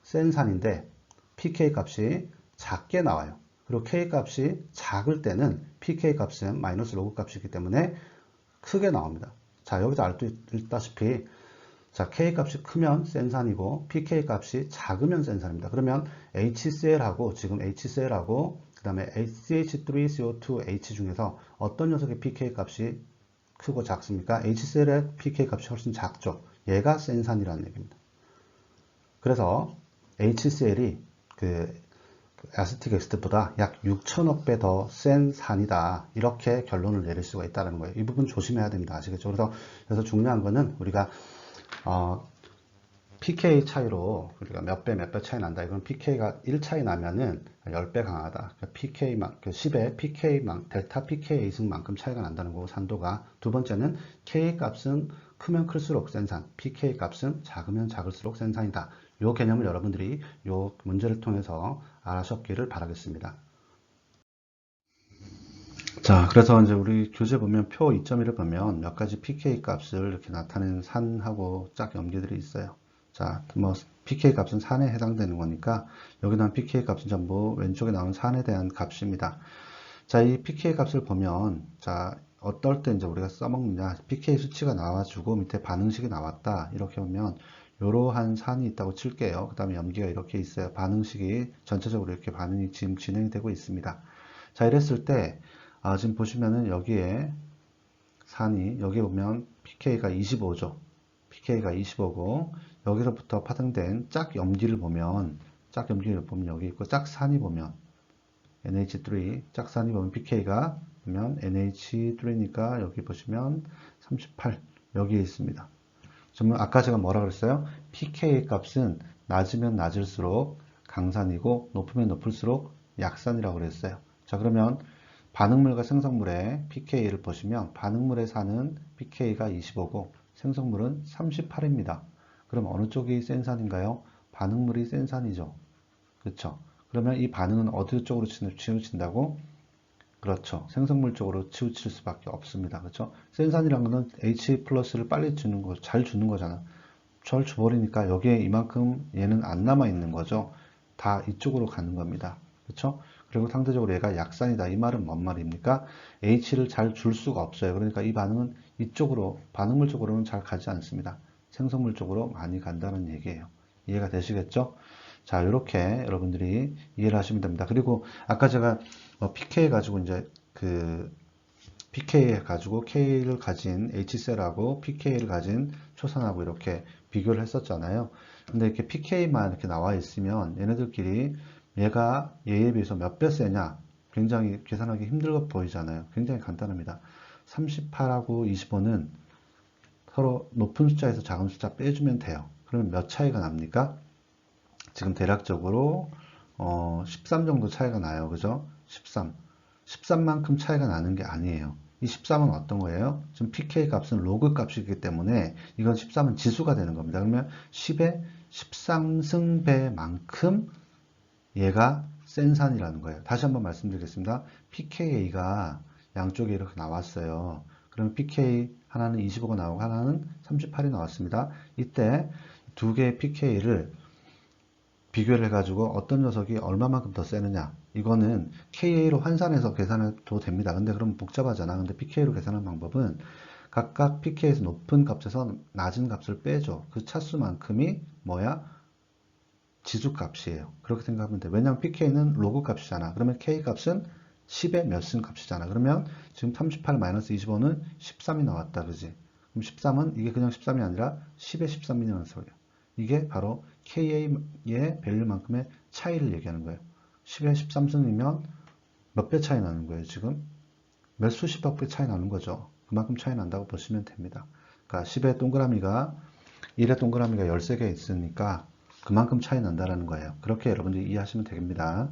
Speaker 1: 센 산인데 pK 값이 작게 나와요. 그리고 K 값이 작을 때는 pK 값은 마이너스 로그 값이기 때문에 크게 나옵니다. 자, 여기서 알 수 있다시피 자, K 값이 크면 센 산이고 pK 값이 작으면 센 산입니다. 그러면 HCl하고 지금 HCl하고 그 다음에 CH3CO2H 중에서 어떤 녀석의 pK 값이 크고 작습니까? HCl의 pK 값이 훨씬 작죠. 얘가 센 산이라는 얘기입니다. 그래서 HCl이 그 아세틱 에스트보다 약 6천억 배 더 센 산이다. 이렇게 결론을 내릴 수가 있다는 거예요. 이 부분 조심해야 됩니다. 아시겠죠? 그래서 중요한 거는 우리가 pK 차이로 우리가 몇 배 차이 난다. 이건 pK가 1 차이 나면은 10배 강하다. pK만, 10의 pK만, 델타 pK 승만큼 차이가 난다는 거고, 산도가. 두 번째는 K 값은 크면 클수록 센 산, pK 값은 작으면 작을수록 센 산이다. 이 개념을 여러분들이 이 문제를 통해서 알아셨기를 바라겠습니다. 자, 그래서 이제 우리 교재 보면 표 2.1을 보면 몇 가지 pK 값을 이렇게 나타내는 산하고 짝 염기들이 있어요. 자, 뭐 pK 값은 산에 해당되는 거니까 여기 나온 pK 값은 전부 왼쪽에 나온 산에 대한 값입니다. 자, 이 pK 값을 보면 자, 어떨 때 이제 우리가 써먹느냐, pK 수치가 나와주고 밑에 반응식이 나왔다. 이렇게 보면 이러한 산이 있다고 칠게요. 그 다음에 염기가 이렇게 있어요. 반응식이 전체적으로 이렇게 반응이 지금 진행이 되고 있습니다. 자, 이랬을 때 지금 보시면은 여기에 산이, 여기 보면 pK가 25죠. pK가 25고, 여기서부터 파생된 짝 염기를 보면 여기 있고, 짝산이 보면 NH3, 짝산이 보면 pK가 보면 NH3니까 여기 보시면 38, 여기에 있습니다. 그러면 아까 제가 뭐라 그랬어요? pK 값은 낮으면 낮을수록 강산이고, 높으면 높을수록 약산이라고 그랬어요. 자, 그러면 반응물과 생성물의 pK를 보시면 반응물의 산은 pK가 25고 생성물은 38입니다. 그럼 어느 쪽이 센 산인가요? 반응물이 센 산이죠. 그렇죠? 그러면 이 반응은 어디 쪽으로 치우친다고? 그렇죠. 생성물 쪽으로 치우칠 수밖에 없습니다. 그렇죠? 센 산이라는 것은 H 플러스를 빨리 주는 거, 잘 주는 거잖아. 잘 줘버리니까 여기에 이만큼 얘는 안 남아 있는 거죠. 다 이쪽으로 가는 겁니다. 그렇죠? 그리고 상대적으로 얘가 약산이다. 이 말은 뭔 말입니까? H를 잘 줄 수가 없어요. 그러니까 이 반응은 이쪽으로, 반응물 쪽으로는 잘 가지 않습니다. 생성물 쪽으로 많이 간다는 얘기예요. 이해가 되시겠죠? 자, 이렇게 여러분들이 이해를 하시면 됩니다. 그리고 아까 제가 pK 가지고 이제 pK 가지고 K를 가진 H셀하고 pK를 가진 초산하고 이렇게 비교를 했었잖아요. 근데 이렇게 pK만 이렇게 나와 있으면 얘네들끼리 얘가 얘에 비해서 몇 배 세냐 굉장히 계산하기 힘들어 보이잖아요. 굉장히 간단합니다. 38하고 25는 서로 높은 숫자에서 작은 숫자 빼주면 돼요. 그러면 몇 차이가 납니까? 지금 대략적으로 13 정도 차이가 나요. 그죠? 13. 13만큼 차이가 나는 게 아니에요. 이 13은 어떤 거예요? 지금 pk 값은 로그 값이기 때문에 이건 13은 지수가 되는 겁니다. 그러면 10의 13승배만큼 얘가 센 산이라는 거예요. 다시 한번 말씀드리겠습니다. pKa가 양쪽에 이렇게 나왔어요. 그럼 pK 하나는 25가 나오고 하나는 38이 나왔습니다. 이때 두 개의 pK를 비교를 해가지고 어떤 녀석이 얼마만큼 더 세느냐, 이거는 KA로 환산해서 계산해도 됩니다. 근데 그럼 복잡하잖아. 근데 PK로 계산하는 방법은 각각 PK에서 높은 값에서 낮은 값을 빼줘. 그 차수만큼이 뭐야? 지수값이에요. 그렇게 생각하면 돼. 왜냐면 PK는 로그 값이잖아. 그러면 K 값은 10의 몇 승 값이잖아. 그러면 지금 38-25는 13이 나왔다. 그지? 그럼 13은 이게 그냥 13이 아니라 10의 13이라는 소리야. 이게 바로 KA의 밸류만큼의 차이를 얘기하는 거예요. 10의 13승이면 몇 배 차이 나는 거예요, 지금? 몇 수십억 배 차이 나는 거죠. 그만큼 차이 난다고 보시면 됩니다. 그러니까 10의 동그라미가 1의 동그라미가 13개 있으니까 그만큼 차이 난다는 거예요. 그렇게 여러분들이 이해하시면 됩니다.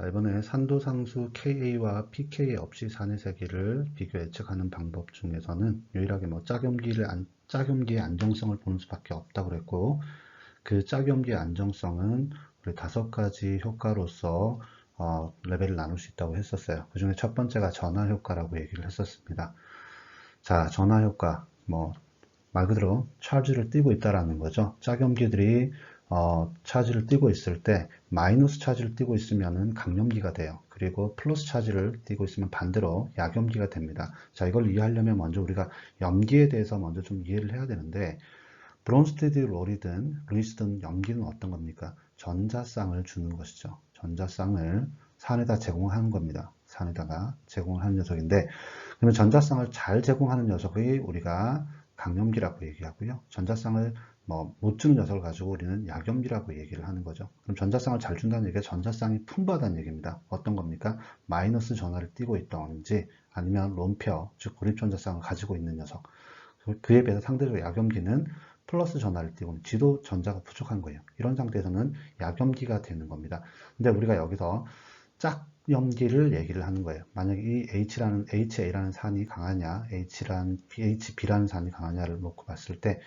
Speaker 1: 자, 이번에 산도상수 KA와 pKa 없이 산의 세기를 비교 예측하는 방법 중에서는 유일하게 뭐 짝염기의 안정성을 보는 수밖에 없다고 그랬고, 그 짝염기의 안정성은 우리 5가지 효과로서 레벨을 나눌 수 있다고 했었어요. 그 중에 첫 번째가 전하 효과라고 얘기를 했었습니다. 자, 전하 효과, 뭐 말 그대로 차지를 띄고 있다라는 거죠. 짝염기들이 차지를 띄고 있을 때 마이너스 차지를 띄고 있으면은 강염기가 돼요. 그리고 플러스 차지를 띄고 있으면 반대로 약염기가 됩니다. 자, 이걸 이해하려면 먼저 우리가 염기에 대해서 먼저 좀 이해를 해야 되는데, 브론스테드 롤이든 루이스든 염기는 어떤 겁니까? 전자쌍을 주는 것이죠. 전자쌍을 산에다 제공하는 겁니다. 산에다가 제공을 하는 녀석인데, 그러면 전자쌍을 잘 제공하는 녀석이 우리가 강염기라고 얘기하고요. 전자쌍을 못 주는 녀석을 가지고 우리는 약염기라고 얘기를 하는 거죠. 그럼 전자쌍을 잘 준다는 얘기가 전자쌍이 풍부하다는 얘기입니다. 어떤 겁니까? 마이너스 전하를 띄고 있던지 아니면 론페어, 즉 고립전자쌍을 가지고 있는 녀석. 그에 비해서 상대적으로 약염기는 플러스 전하를 띄고 지도 전자가 부족한 거예요. 이런 상태에서는 약염기가 되는 겁니다. 근데 우리가 여기서 짝염기를 얘기를 하는 거예요. 만약에 이 HA라는 산이 강하냐, HB라는 산이 강하냐를 놓고 봤을 때,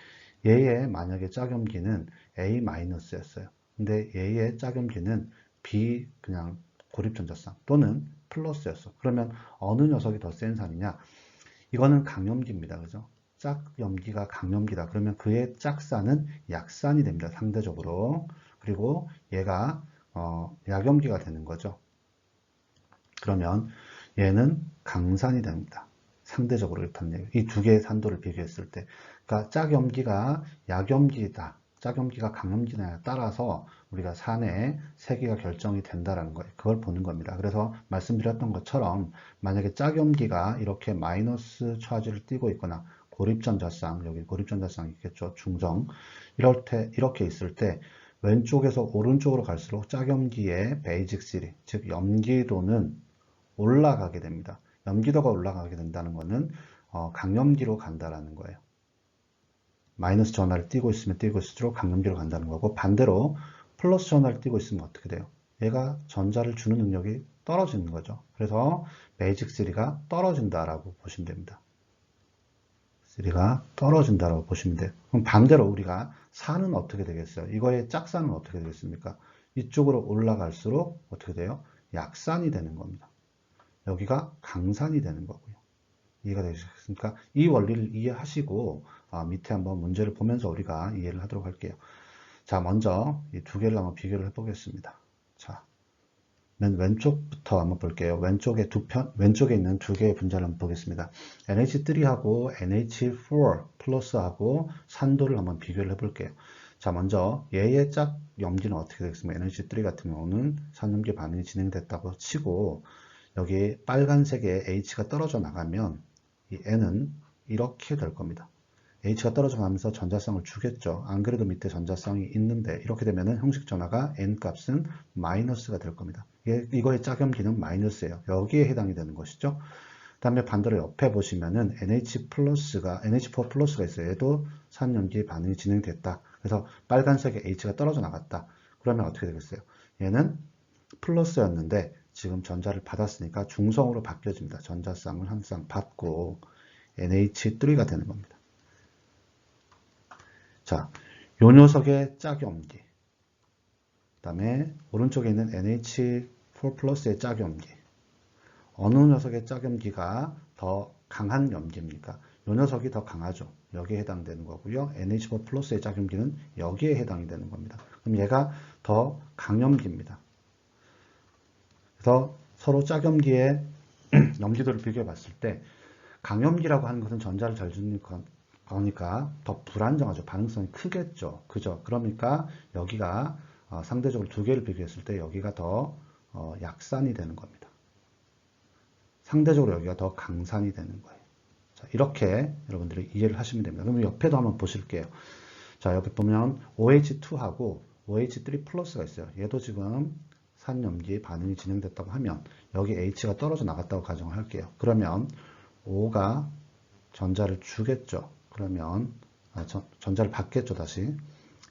Speaker 1: 얘의 만약에 짝염기는 A-였어요. 근데 얘의 짝염기는 B 그냥 고립전자쌍 또는 플러스였어. 그러면 어느 녀석이 더 센 산이냐? 이거는 강염기입니다. 그죠? 짝염기가 강염기다. 그러면 그의 짝산은 약산이 됩니다. 상대적으로. 그리고 얘가 약염기가 되는 거죠. 그러면 얘는 강산이 됩니다. 상대적으로 이렇다는 얘기예요. 이 두 개의 산도를 비교했을 때. 그러니까 짝염기가 약염기다. 짝염기가 강염기냐에 따라서 우리가 산의 세기가 결정이 된다는 거예요. 그걸 보는 겁니다. 그래서 말씀드렸던 것처럼 만약에 짝염기가 이렇게 마이너스 차지를 띄고 있거나 고립전자쌍, 여기 고립전자쌍이 있겠죠. 중성. 이렇게 있을 때 왼쪽에서 오른쪽으로 갈수록 짝염기의 베이직 시리, 즉 염기도는 올라가게 됩니다. 염기도가 올라가게 된다는 것은 강염기로 간다라는 거예요. 마이너스 전하를 띄고 있으면 띄고 있을수록 강염기로 간다는 거고, 반대로 플러스 전하를 띄고 있으면 어떻게 돼요? 얘가 전자를 주는 능력이 떨어지는 거죠. 그래서 베이직 3가 떨어진다라고 보시면 됩니다. 3가 떨어진다라고 보시면 돼요. 그럼 반대로 우리가 산은 어떻게 되겠어요? 이거의 짝산은 어떻게 되겠습니까? 이쪽으로 올라갈수록 어떻게 돼요? 약산이 되는 겁니다. 여기가 강산이 되는 거고요. 이해가 되셨습니까? 이 원리를 이해하시고 밑에 한번 문제를 보면서 우리가 이해를 하도록 할게요. 자, 먼저 이 두 개를 한번 비교를 해보겠습니다. 자, 맨 왼쪽부터 한번 볼게요. 왼쪽에 있는 두 개의 분자를 한번 보겠습니다. NH3하고 NH4 플러스하고 산도를 한번 비교를 해볼게요. 자, 먼저 얘의 짝 염기는 어떻게 되겠습니까? NH3 같은 경우는 산염기 반응이 진행됐다고 치고, 여기 빨간색의 H가 떨어져 나가면 이 N은 이렇게 될 겁니다. H가 떨어져 가면서 전자성을 주겠죠. 안 그래도 밑에 전자성이 있는데 이렇게 되면 형식 전하가 N 값은 마이너스가 될 겁니다. 이거의 짝염기는 마이너스예요. 여기에 해당이 되는 것이죠. 그 다음에 반대로 옆에 보시면은 NH4 플러스가 있어요. 얘도 산염기 반응이 진행됐다. 그래서 빨간색의 H가 떨어져 나갔다. 그러면 어떻게 되겠어요? 얘는 플러스였는데 지금 전자를 받았으니까 중성으로 바뀌어집니다. 전자쌍을 항상 받고 NH3가 되는 겁니다. 자, 요 녀석의 짝염기, 그 다음에 오른쪽에 있는 NH4 플러스의 짝염기, 어느 녀석의 짝염기가 더 강한 염기입니까? 요 녀석이 더 강하죠. 여기에 해당되는 거고요. NH4 플러스의 짝염기는 여기에 해당이 되는 겁니다. 그럼 얘가 더 강염기입니다. 그래서 서로 짝염기의 염기도를 비교해 봤을 때 강염기라고 하는 것은 전자를 잘 주는 거니까 더 불안정하죠. 반응성이 크겠죠. 그죠? 그러니까 여기가 상대적으로 두 개를 비교했을 때 여기가 더 약산이 되는 겁니다. 상대적으로 여기가 더 강산이 되는 거예요. 자, 이렇게 여러분들이 이해를 하시면 됩니다. 그럼 옆에도 한번 보실게요. 자, 옆에 보면 OH2하고 OH3 플러스가 있어요. 얘도 지금 산염기 반응이 진행됐다고 하면 여기 H가 떨어져 나갔다고 가정을 할게요. 그러면 O가 전자를 주겠죠. 그러면 전자를 받겠죠. 다시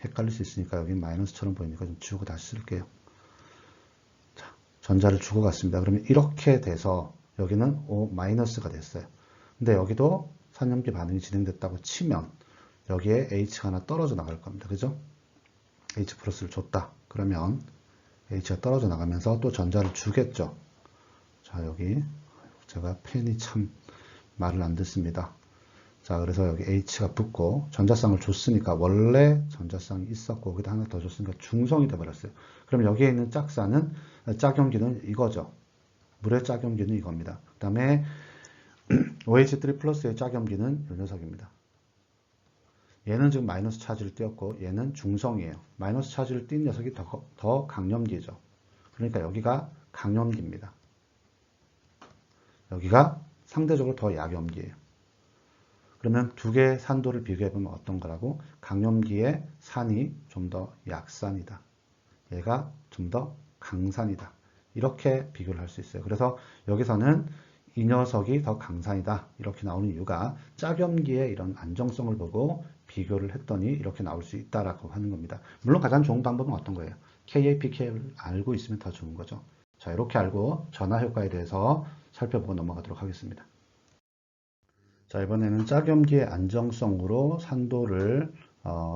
Speaker 1: 헷갈릴 수 있으니까 여기 마이너스처럼 보이니까 좀 지우고 다시 쓸게요. 자, 전자를 주고 갔습니다. 그러면 이렇게 돼서 여기는 O 마이너스가 됐어요. 근데 여기도 산염기 반응이 진행됐다고 치면 여기에 H가 하나 떨어져 나갈 겁니다. 그죠? H 플러스를 줬다. 그러면 H가 떨어져 나가면서 또 전자를 주겠죠. 자, 여기 제가 펜이 참 말을 안 듣습니다. 자, 그래서 여기 H가 붙고 전자쌍을 줬으니까 원래 전자쌍이 있었고 여기다 하나 더 줬으니까 중성이 돼버렸어요. 그럼 여기에 있는 짝염기는 이거죠. 물의 짝염기는 이겁니다. 그 다음에 OH3 플러스의 짝염기는 이 녀석입니다. 얘는 지금 마이너스 차지를 띄었고 얘는 중성이에요. 마이너스 차지를 띈 녀석이 더 강염기죠. 그러니까 여기가 강염기입니다. 여기가 상대적으로 더 약염기예요. 그러면 두 개의 산도를 비교해보면 어떤 거라고? 강염기의 산이 좀 더 약산이다. 얘가 좀 더 강산이다. 이렇게 비교를 할 수 있어요. 그래서 여기서는 이 녀석이 더 강산이다. 이렇게 나오는 이유가 짝염기의 이런 안정성을 보고 비교를 했더니 이렇게 나올 수 있다라고 하는 겁니다. 물론 가장 좋은 방법은 어떤 거예요? Ka, pK를 알고 있으면 더 좋은 거죠. 자, 이렇게 알고 전하 효과에 대해서 살펴보고 넘어가도록 하겠습니다. 자, 이번에는 짝염기의 안정성으로 산도를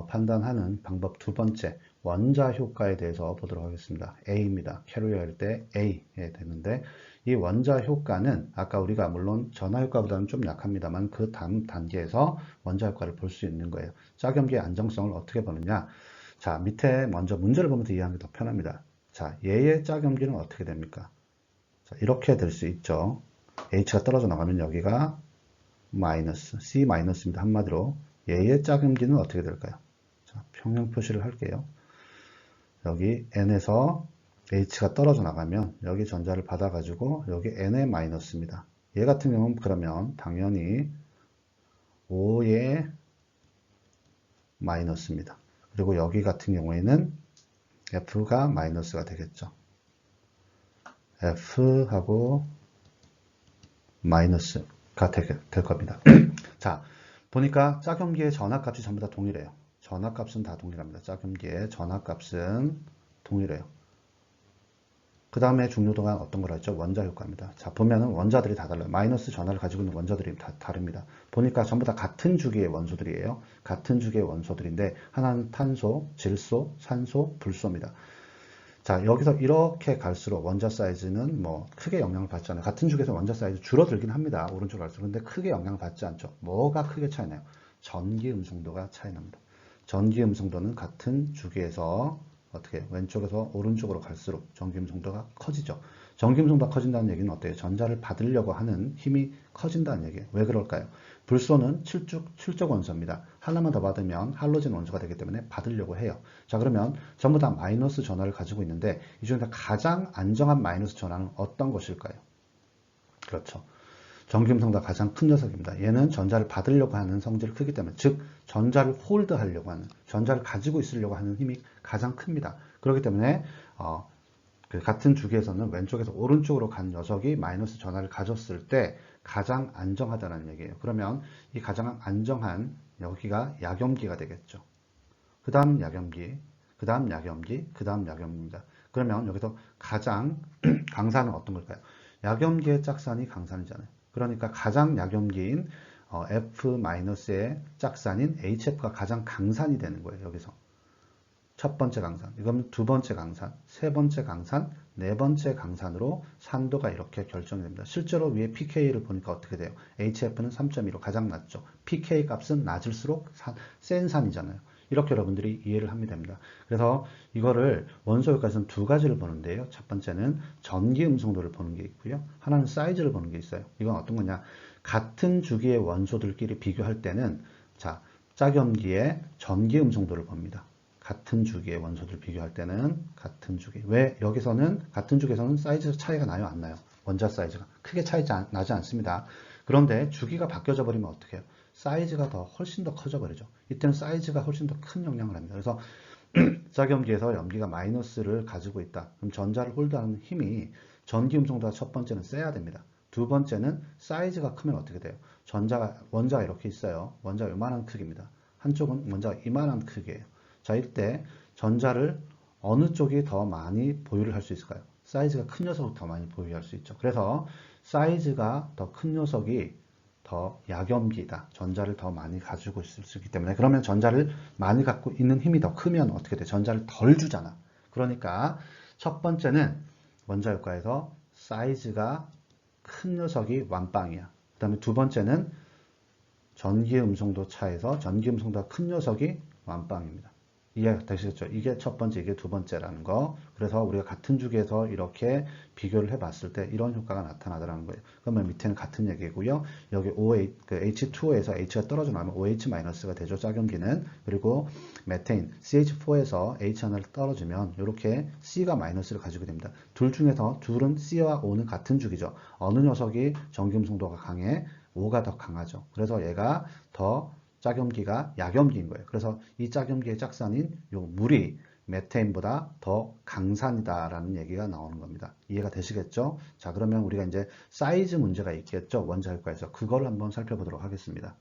Speaker 1: 판단하는 방법 두 번째, 원자 효과에 대해서 보도록 하겠습니다. A입니다. 캐리어할 때 A에 되는데 이 원자 효과는 아까 우리가 물론 전하 효과보다는 좀 약합니다만 그 다음 단계에서 원자 효과를 볼 수 있는 거예요. 짝염기의 안정성을 어떻게 보느냐? 자, 밑에 먼저 문제를 보면서 이해하는 게 더 편합니다. 자, 얘의 짝염기는 어떻게 됩니까? 자, 이렇게 될 수 있죠. H가 떨어져 나가면 여기가 마이너스, C 마이너스입니다. 한마디로 얘의 짝음기는 어떻게 될까요? 자, 평형 표시를 할게요. 여기 N에서 H가 떨어져 나가면 여기 전자를 받아가지고 여기 N의 마이너스입니다. 얘 같은 경우는 그러면 당연히 O의 마이너스입니다. 그리고 여기 같은 경우에는 F가 마이너스가 되겠죠. F하고 마이너스가 될 겁니다. 자, 보니까 짝염기의 전압값이 전부 다 동일해요. 전압값은 다 동일합니다. 짝염기의 전압값은 동일해요. 그 다음에 중요도가 어떤 걸 했죠? 원자 효과입니다. 자, 보면은 원자들이 다 달라요. 마이너스 전하를 가지고 있는 원자들이 다 다릅니다. 보니까 전부 다 같은 주기의 원소들이에요. 같은 주기의 원소들인데 하나는 탄소, 질소, 산소, 불소입니다. 자, 여기서 이렇게 갈수록 원자 사이즈는 뭐 크게 영향을 받지 않아요. 같은 주기에서 원자 사이즈 줄어들긴 합니다. 오른쪽으로 갈수록. 근데 크게 영향을 받지 않죠. 뭐가 크게 차이나요? 전기 음성도가 차이납니다. 전기 음성도는 같은 주기에서 어떻게 왼쪽에서 오른쪽으로 갈수록 전기 음성도가 커지죠. 전기 음성도가 커진다는 얘기는 어때요? 전자를 받으려고 하는 힘이 커진다는 얘기예요. 왜 그럴까요? 불소는 칠적 원소입니다. 하나만 더 받으면 할로젠 원소가 되기 때문에 받으려고 해요. 자, 그러면 전부 다 마이너스 전하를 가지고 있는데 이 중에서 가장 안정한 마이너스 전하는 어떤 것일까요? 그렇죠. 전기음성도가 가장 큰 녀석입니다. 얘는 전자를 받으려고 하는 성질이 크기 때문에, 즉 전자를 홀드하려고 하는, 전자를 가지고 있으려고 하는 힘이 가장 큽니다. 그렇기 때문에 그 같은 주기에서는 왼쪽에서 오른쪽으로 간 녀석이 마이너스 전하를 가졌을 때 가장 안정하다는 얘기예요. 그러면 이 가장 안정한 여기가 약염기가 되겠죠. 그 다음 약염기, 그 다음 약염기, 그 다음 약염기입니다. 그러면 여기서 가장 강산은 어떤 걸까요? 약염기의 짝산이 강산이잖아요. 그러니까 가장 약염기인 F-의 짝산인 HF가 가장 강산이 되는 거예요. 여기서. 첫 번째 강산, 이건 두 번째 강산, 세 번째 강산, 네 번째 강산으로 산도가 이렇게 결정이 됩니다. 실제로 위에 pK를 보니까 어떻게 돼요? HF는 3.15 가장 낮죠. pK 값은 낮을수록 센 산이잖아요. 이렇게 여러분들이 이해를 하면 됩니다. 그래서 이거를 원소 효과에서는 두 가지를 보는데요. 첫 번째는 전기 음성도를 보는 게 있고요. 하나는 사이즈를 보는 게 있어요. 이건 어떤 거냐? 같은 주기의 원소들끼리 비교할 때는 자, 짝염기의 전기 음성도를 봅니다. 같은 주기의 원소들 비교할 때는 같은 주기. 왜 여기서는 같은 주기에서는 사이즈 차이가 나요? 안 나요? 원자 사이즈가 크게 차이 나지 않습니다. 그런데 주기가 바뀌어져 버리면 어떻게 해요? 사이즈가 훨씬 더 커져 버리죠. 이때는 사이즈가 훨씬 더 큰 영향을 합니다. 그래서 짝염기에서 염기가 마이너스를 가지고 있다. 그럼 전자를 홀드하는 힘이 전기 음성도가 첫 번째는 세야 됩니다. 두 번째는 사이즈가 크면 어떻게 돼요? 원자가 이렇게 있어요. 원자가 이만한 크기입니다. 한쪽은 원자가 이만한 크기예요. 자, 이때 전자를 어느 쪽이 더 많이 보유를 할 수 있을까요? 사이즈가 큰 녀석을 더 많이 보유할 수 있죠. 그래서 사이즈가 더 큰 녀석이 더 약염기다. 전자를 더 많이 가지고 있을 수 있기 때문에 그러면 전자를 많이 갖고 있는 힘이 더 크면 어떻게 돼? 전자를 덜 주잖아. 그러니까 첫 번째는 원자 효과에서 사이즈가 큰 녀석이 완빵이야. 그 다음에 두 번째는 전기 음성도 차에서 전기 음성도가 큰 녀석이 완빵입니다. 이해가 되시겠죠? 이게 첫 번째, 이게 두 번째라는 거. 그래서 우리가 같은 주기에서 이렇게 비교를 해봤을 때 이런 효과가 나타나더라는 거예요. 그러면 밑에는 같은 얘기고요. 여기 OH, 그 H2O에서 H가 떨어져 나오면 OH-가 되죠. 짝염기는. 그리고 메테인, CH4에서 H 하나를 떨어지면 이렇게 C가 마이너스를 가지고 됩니다. 둘 중에서 둘은 C와 O는 같은 주기죠. 어느 녀석이 전기음성도가 강해? O가 더 강하죠. 그래서 얘가 더 짝염기가 약염기인 거예요. 그래서 이 짝염기의 짝산인 요 물이 메테인보다 더 강산이다라는 얘기가 나오는 겁니다. 이해가 되시겠죠? 자, 그러면 우리가 이제 사이즈 문제가 있겠죠? 원자 효과에서. 그걸 한번 살펴보도록 하겠습니다.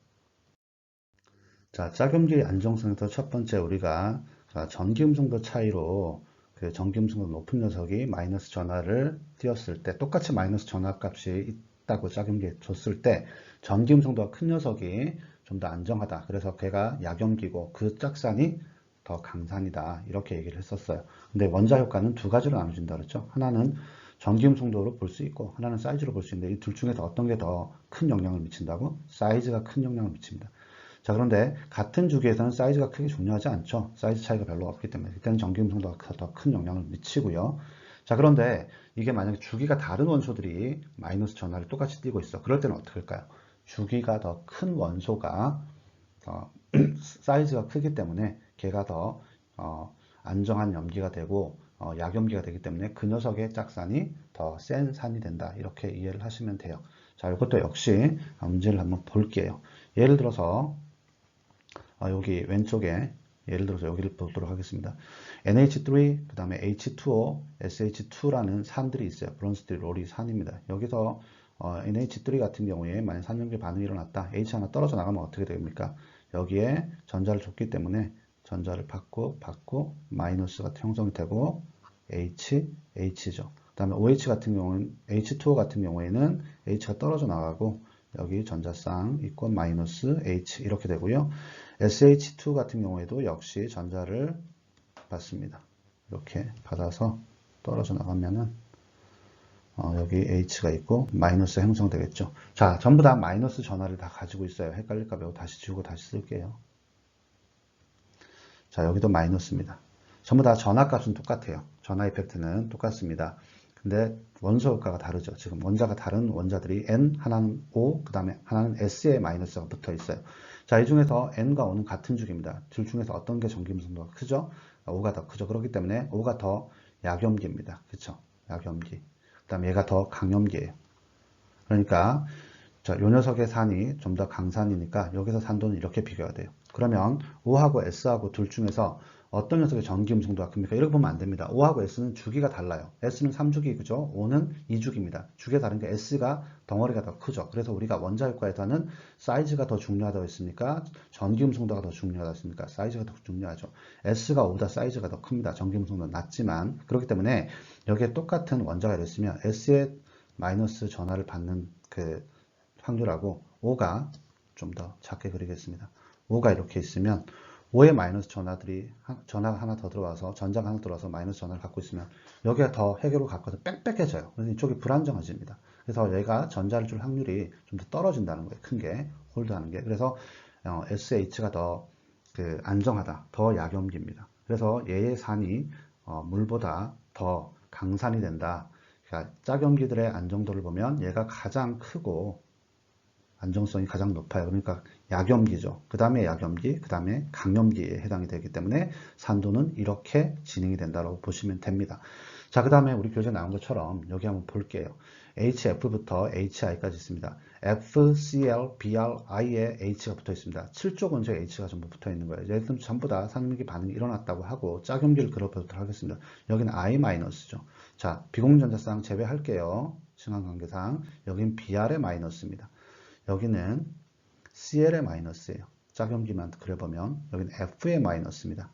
Speaker 1: 자, 짝염기의 안정성에서 첫 번째 우리가 전기음성도 차이로 그 전기음성도 높은 녀석이 마이너스 전하를 띄었을 때 똑같이 마이너스 전하 값이 있다고 짝염기에 줬을 때 전기음성도가 큰 녀석이 좀 더 안정하다. 그래서 걔가 약염기고 그 짝산이 더 강산이다. 이렇게 얘기를 했었어요. 근데 원자 효과는 두 가지로 나눠진다 그랬죠. 하나는 전기음성도로 볼 수 있고 하나는 사이즈로 볼 수 있는데 이 둘 중에서 어떤 게 더 큰 영향을 미친다고? 사이즈가 큰 영향을 미칩니다. 자, 그런데 같은 주기에서는 사이즈가 크게 중요하지 않죠. 사이즈 차이가 별로 없기 때문에 그때는 전기음성도가 더 큰 영향을 미치고요. 자, 그런데 이게 만약에 주기가 다른 원소들이 마이너스 전하를 똑같이 띄고 있어. 그럴 때는 어떻게 할까요? 주기가 더 큰 원소가 사이즈가 크기 때문에 걔가 더 안정한 염기가 되고 약염기가 되기 때문에 그 녀석의 짝산이 더 센 산이 된다. 이렇게 이해를 하시면 돼요. 자, 이것도 역시 문제를 한번 볼게요. 예를 들어서 여기 왼쪽에 예를 들어서 여기를 보도록 하겠습니다. NH3, 그 다음에 H2O, SH2라는 산들이 있어요. 브론스틸 로리 산입니다. 여기서 NH3 같은 경우에 만약 산염기 반응이 일어났다. H 하나 떨어져 나가면 어떻게 됩니까? 여기에 전자를 줬기 때문에 전자를 받고 마이너스가 형성이 되고 H죠. 그 다음에 OH 같은 경우는 H2O 같은 경우에는 H가 떨어져 나가고 여기 전자쌍 있고 마이너스 H 이렇게 되고요. SH2 같은 경우에도 역시 전자를 받습니다. 이렇게 받아서 떨어져 나가면은 여기 H가 있고 마이너스 형성되겠죠. 자, 전부 다 마이너스 전하를 다 가지고 있어요. 헷갈릴까 봐 다시 지우고 다시 쓸게요. 자, 여기도 마이너스입니다. 전부 다 전하 값은 똑같아요. 전하 이펙트는 똑같습니다. 근데 원소 효과가 다르죠. 지금 원자가 다른 원자들이 N, 하나는 O, 그 다음에 하나는 S에 마이너스가 붙어 있어요. 자, 이 중에서 N과 O는 같은 주기입니다. 둘 중에서 어떤 게 전기음성도가 크죠? O가 더 크죠. 그렇기 때문에 O가 더 약염기입니다. 그렇죠? 약염기. 그 다음에 얘가 더 강염기예요. 그러니까 자, 요 녀석의 산이 좀 더 강산이니까 여기서 산도는 이렇게 비교가 돼요. 그러면 O하고 S하고 둘 중에서 어떤 녀석의 전기음성도가 큽니까? 이렇게 보면 안 됩니다. O하고 S는 주기가 달라요. S는 3주기죠. O는 2주기입니다. 주기가 다른 게 S가 덩어리가 더 크죠. 그래서 우리가 원자 효과에서는 사이즈가 더 중요하다고 했습니까? 전기음성도가 더 중요하다고 했습니까? 사이즈가 더 중요하죠. S가 O보다 사이즈가 더 큽니다. 전기음성도는 낮지만 그렇기 때문에 여기에 똑같은 원자가 있으면 S의 마이너스 전하를 받는 그 확률하고 5가 좀 더 작게 그리겠습니다. 5가 이렇게 있으면 5의 마이너스 전하가 하나 더 들어와서 전자가 하나 들어와서 마이너스 전하를 갖고 있으면 여기가 더 해결로 가까워서 빽빽해져요. 그래서 이쪽이 불안정해집니다. 그래서 얘가 전자를 줄 확률이 좀 더 떨어진다는 거예요. 큰 게, 홀드하는 게. 그래서 SH가 더 안정하다, 더 약염기입니다. 그래서 얘의 산이 물보다 더 강산이 된다. 그러니까 짝염기들의 안정도를 보면 얘가 가장 크고 안정성이 가장 높아요. 그러니까 약염기죠. 그 다음에 약염기, 그 다음에 강염기에 해당이 되기 때문에 산도는 이렇게 진행이 된다고 보시면 됩니다. 자, 그 다음에 우리 교재에 나온 것처럼 여기 한번 볼게요. HF부터 HI까지 있습니다. F, CL, BR, I에 H가 붙어 있습니다. 7쪽 원소에 H가 전부 붙어 있는 거예요. 얘들은 전부 다 산염기 반응이 일어났다고 하고 짝염기를 그려보도록 하겠습니다. 여기는 I-죠. 자, 비공전자쌍 제외할게요. 층간관계상. 여기는 BR의 마이너스입니다. 여기는 CL의 마이너스예요. 짝염기만 그려보면 여기는 F의 마이너스입니다.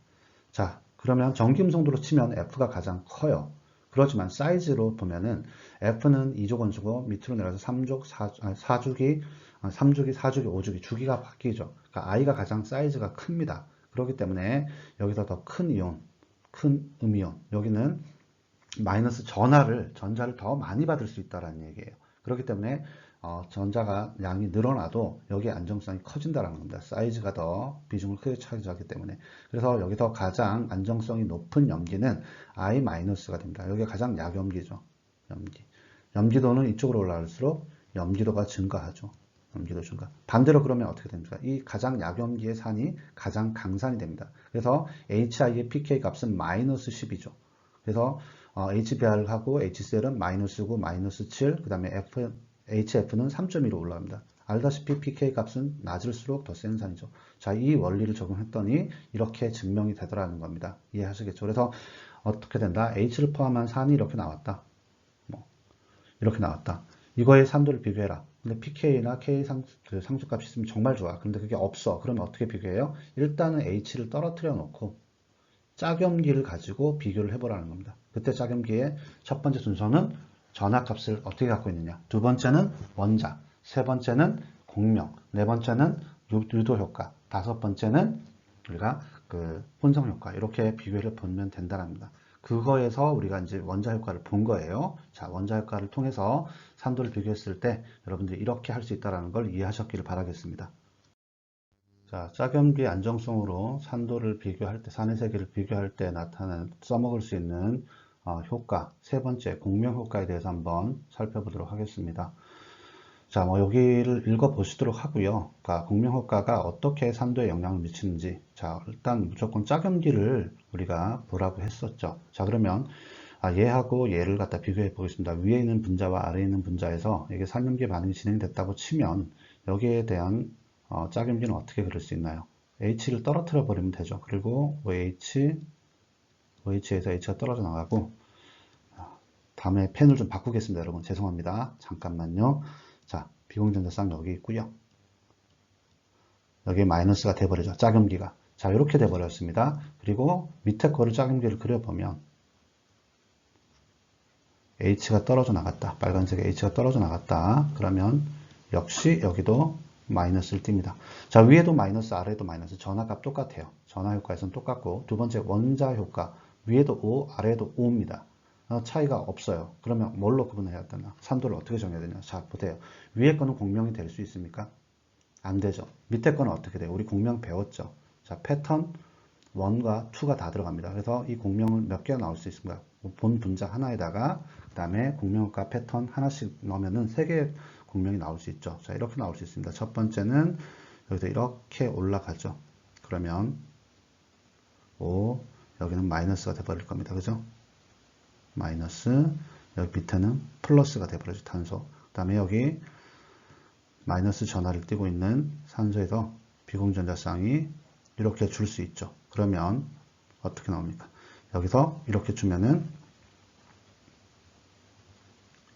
Speaker 1: 자, 그러면 전기음성도로 치면 F가 가장 커요. 그렇지만 사이즈로 보면은 F는 2족 원소고 밑으로 내려서 3족, 4주기, 3주기, 4주기, 5주기, 주기가 바뀌죠. 그러니까 I가 가장 사이즈가 큽니다. 그렇기 때문에 여기서 더 큰 이온, 큰 음이온, 여기는 마이너스 전자를 더 많이 받을 수 있다는 얘기예요. 그렇기 때문에 전자가 양이 늘어나도 여기에 안정성이 커진다는 겁니다. 사이즈가 더 비중을 크게 차지하기 때문에. 그래서 여기서 가장 안정성이 높은 염기는 I-가 됩니다. 여기가 가장 약염기죠. 염기. 염기도는 이쪽으로 올라갈수록 염기도가 증가하죠. 염기도 증가. 반대로 그러면 어떻게 됩니까? 이 가장 약염기의 산이 가장 강산이 됩니다. 그래서 HI의 pK 값은 마이너스 10이죠. 그래서 HBr하고 HCl은 마이너스고 마이너스 7, 그 다음에 HF는 3.2로 올라갑니다. 알다시피 pK 값은 낮을수록 더 센 산이죠. 자, 이 원리를 적용했더니 이렇게 증명이 되더라는 겁니다. 이해하시겠죠? 그래서 어떻게 된다? H를 포함한 산이 이렇게 나왔다. 이렇게 나왔다. 이거의 산도를 비교해라. 근데 pK나 K 상수값이 있으면 정말 좋아. 근데 그게 없어. 그러면 어떻게 비교해요? 일단은 H를 떨어뜨려 놓고 짝염기를 가지고 비교를 해보라는 겁니다. 그때 짝염기의 첫 번째 순서는 전하값을 어떻게 갖고 있느냐. 두 번째는 원자, 세 번째는 공명, 네 번째는 유도 효과, 다섯 번째는 우리가 그 혼성 효과 이렇게 비교를 보면 된다랍니다. 그거에서 우리가 이제 원자 효과를 본 거예요. 자, 원자 효과를 통해서 산도를 비교했을 때 여러분들이 이렇게 할 수 있다는 걸 이해하셨기를 바라겠습니다. 자, 짝염기 안정성으로 산도를 비교할 때, 산의 세기를 비교할 때 나타나는, 써먹을 수 있는 효과, 세 번째 공명 효과에 대해서 한번 살펴보도록 하겠습니다. 자, 여기를 읽어보시도록 하고요. 그러니까 공명 효과가 어떻게 산도에 영향을 미치는지, 자, 일단 무조건 짝염기를 우리가 보라고 했었죠. 자, 그러면 얘하고 얘를 갖다 비교해 보겠습니다. 위에 있는 분자와 아래에 있는 분자에서 이게 산염기 반응이 진행됐다고 치면 여기에 대한 짝염기는 어떻게 그릴 수 있나요? H를 떨어뜨려 버리면 되죠. 그리고 OH에서 H가 떨어져 나가고, 다음에 펜을 좀 바꾸겠습니다. 여러분 죄송합니다. 잠깐만요. 자, 비공전자쌍 여기 있고요. 여기 마이너스가 돼버리죠. 짝염기가. 자, 이렇게 돼버렸습니다. 그리고 밑에 거를 짝염기를 그려보면 H가 떨어져 나갔다. 빨간색에 H가 떨어져 나갔다. 그러면 역시 여기도 마이너스를 띱니다. 자, 위에도 마이너스, 아래에도 마이너스. 전하값 똑같아요. 전하 효과에서는 똑같고, 두 번째 원자 효과. 위에도 O, 아래에도 O입니다. 차이가 없어요. 그러면 뭘로 구분해야 되나? 산도를 어떻게 정해야 되냐? 자, 보세요. 위에 거는 공명이 될 수 있습니까? 안 되죠. 밑에 거는 어떻게 돼요? 우리 공명 배웠죠. 자, 패턴 1과 2가 다 들어갑니다. 그래서 이 공명을 몇 개가 나올 수 있습니까? 본 분자 하나에다가 그 다음에 공명과 패턴 하나씩 넣으면은 3개의 공명이 나올 수 있죠. 자, 이렇게 나올 수 있습니다. 첫 번째는 여기서 이렇게 올라가죠. 그러면 여기는 마이너스가 돼버릴 겁니다. 그죠? 마이너스, 여기 밑에는 플러스가 돼버리죠. 탄소. 그 다음에 여기 마이너스 전하를 띠고 있는 산소에서 비공전자쌍이 이렇게 줄 수 있죠. 그러면 어떻게 나옵니까? 여기서 이렇게 주면은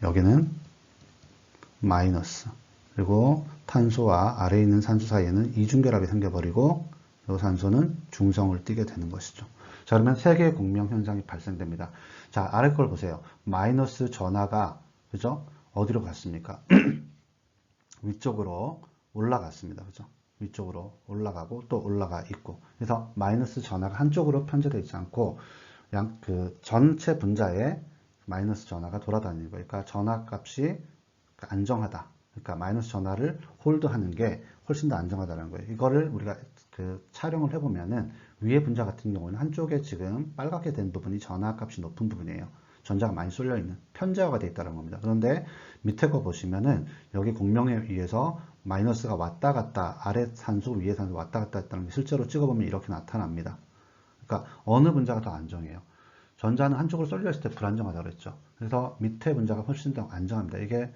Speaker 1: 여기는 마이너스, 그리고 탄소와 아래에 있는 산소 사이에는 이중결합이 생겨버리고 이 산소는 중성을 띠게 되는 것이죠. 자, 그러면 세 개의 공명 현상이 발생됩니다. 자, 아래 걸 보세요. 마이너스 전하가 그죠? 어디로 갔습니까? 위쪽으로 올라갔습니다. 그죠? 위쪽으로 올라가고 또 올라가 있고. 그래서 마이너스 전하가 한쪽으로 편제되어 있지 않고 전체 분자에 마이너스 전하가 돌아다니는 거예요. 그러니까 전하 값이 안정하다. 그러니까 마이너스 전하를 홀드하는 게 훨씬 더 안정하다는 거예요. 이거를 우리가 촬영을 해보면은 위에 분자 같은 경우는 한쪽에 지금 빨갛게 된 부분이 전하 값이 높은 부분이에요. 전자가 많이 쏠려 있는 편제화가 되어 있다는 겁니다. 그런데 밑에 거 보시면은 여기 공명에 의해서 마이너스가 왔다 갔다 아래 산소 위에 산소 왔다 갔다 했다는 게 실제로 찍어보면 이렇게 나타납니다. 그러니까 어느 분자가 더 안정해요? 전자는 한쪽으로 쏠려 있을 때 불안정하다고 그랬죠. 그래서 밑에 분자가 훨씬 더 안정합니다. 이게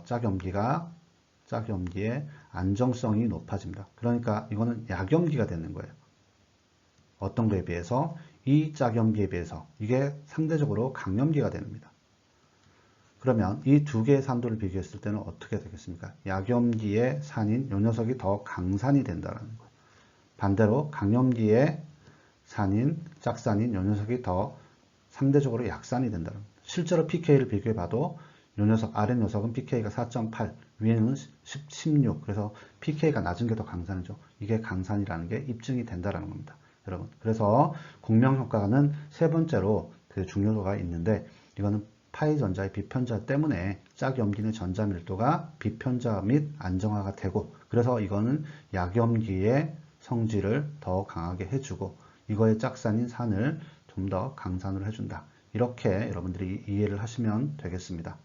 Speaker 1: 짝염기의 안정성이 높아집니다. 그러니까 이거는 약염기가 되는 거예요. 어떤 거에 비해서? 이 짝염기에 비해서 이게 상대적으로 강염기가 됩니다. 그러면 이 두 개의 산도를 비교했을 때는 어떻게 되겠습니까? 약염기의 산인 이 녀석이 더 강산이 된다는 거예요. 반대로 강염기의 산인 짝산인 이 녀석이 더 상대적으로 약산이 된다는 거예요. 실제로 pK를 비교해 봐도 이 녀석, 아래 녀석은 pK가 4.8, 위에는 16. 그래서 pK가 낮은 게 더 강산이죠. 이게 강산이라는 게 입증이 된다라는 겁니다. 여러분. 그래서 공명 효과는 세 번째로 그 중요도가 있는데, 이거는 파이 전자의 비편자 때문에 짝염기의 전자 밀도가 비편자 및 안정화가 되고, 그래서 이거는 약염기의 성질을 더 강하게 해주고, 이거의 짝산인 산을 좀 더 강산으로 해준다. 이렇게 여러분들이 이해를 하시면 되겠습니다.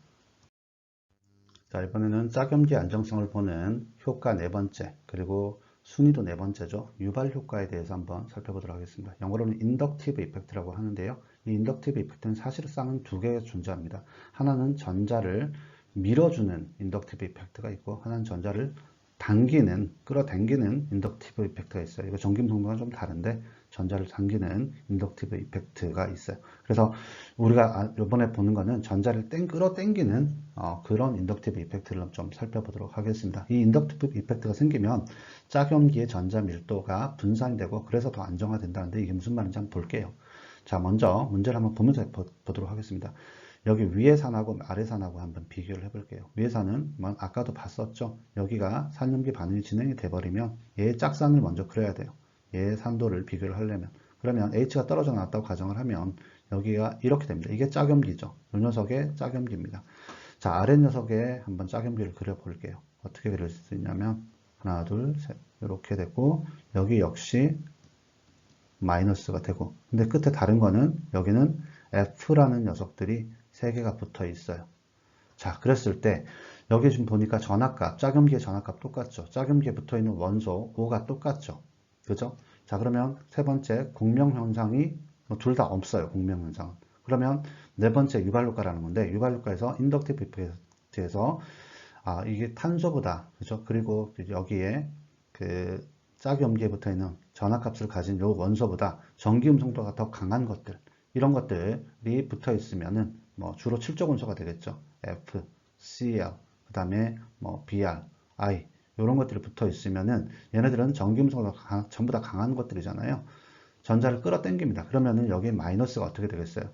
Speaker 1: 자, 이번에는 짝염기 안정성을 보는 효과 네 번째, 그리고 순위도 네 번째죠. 유발 효과에 대해서 한번 살펴보도록 하겠습니다. 영어로는 인덕티브 이펙트라고 하는데요. 이 인덕티브 이펙트는 사실상은 두 개가 존재합니다. 하나는 전자를 밀어주는 인덕티브 이펙트가 있고, 하나는 전자를 당기는, 끌어당기는 인덕티브 이펙트가 있어요. 이거 전기음성과는 좀 다른데, 전자를 당기는 인덕티브 이펙트가 있어요. 그래서 우리가 이번에 보는 거는 전자를 끌어당기는 그런 인덕티브 이펙트를 좀 살펴보도록 하겠습니다. 이 인덕티브 이펙트가 생기면 짝염기의 전자 밀도가 분산이 되고, 그래서 더 안정화된다는데, 이게 무슨 말인지 한번 볼게요. 자, 먼저 문제를 한번 보면서 보도록 하겠습니다. 여기 위의 산하고 아래 산하고 한번 비교를 해볼게요. 위의 산은 아까도 봤었죠. 여기가 산염기 반응이 진행이 돼버리면 얘의 짝산을 먼저 그려야 돼요. 얘의 산도를 비교를 하려면. 그러면 H가 떨어져 나왔다고 가정을 하면 여기가 이렇게 됩니다. 이게 짝염기죠. 이 녀석의 짝염기입니다. 자, 아래 녀석에 한번 짝염기를 그려볼게요. 어떻게 그릴 수 있냐면 하나, 둘, 셋 이렇게 되고, 여기 역시 마이너스가 되고, 근데 끝에 다른 거는 여기는 F라는 녀석들이 세 개가 붙어 있어요. 자, 그랬을 때 여기 지금 보니까 전압값, 짝염기의 전압값 똑같죠. 짝염기에 붙어 있는 원소 O가 똑같죠. 그죠? 자, 그러면 세 번째 공명 현상이 둘 다 없어요. 공명 현상은. 그러면 네 번째 유발 효과라는 건데, 유발 효과에서 인덕티브 이펙트에서 이게 탄소보다, 그죠? 그리고 여기에 그 짝염기에 붙어 있는 전압값을 가진 요 원소보다 전기 음성도가 더 강한 것들, 이런 것들이 붙어 있으면은 주로 칠적 원소가 되겠죠. F, Cl, 그 다음에 Br, I 이런 것들이 붙어 있으면은 얘네들은 전기 음성도가 전부 다 강한 것들이잖아요. 전자를 끌어당깁니다. 그러면은 여기에 마이너스가 어떻게 되겠어요?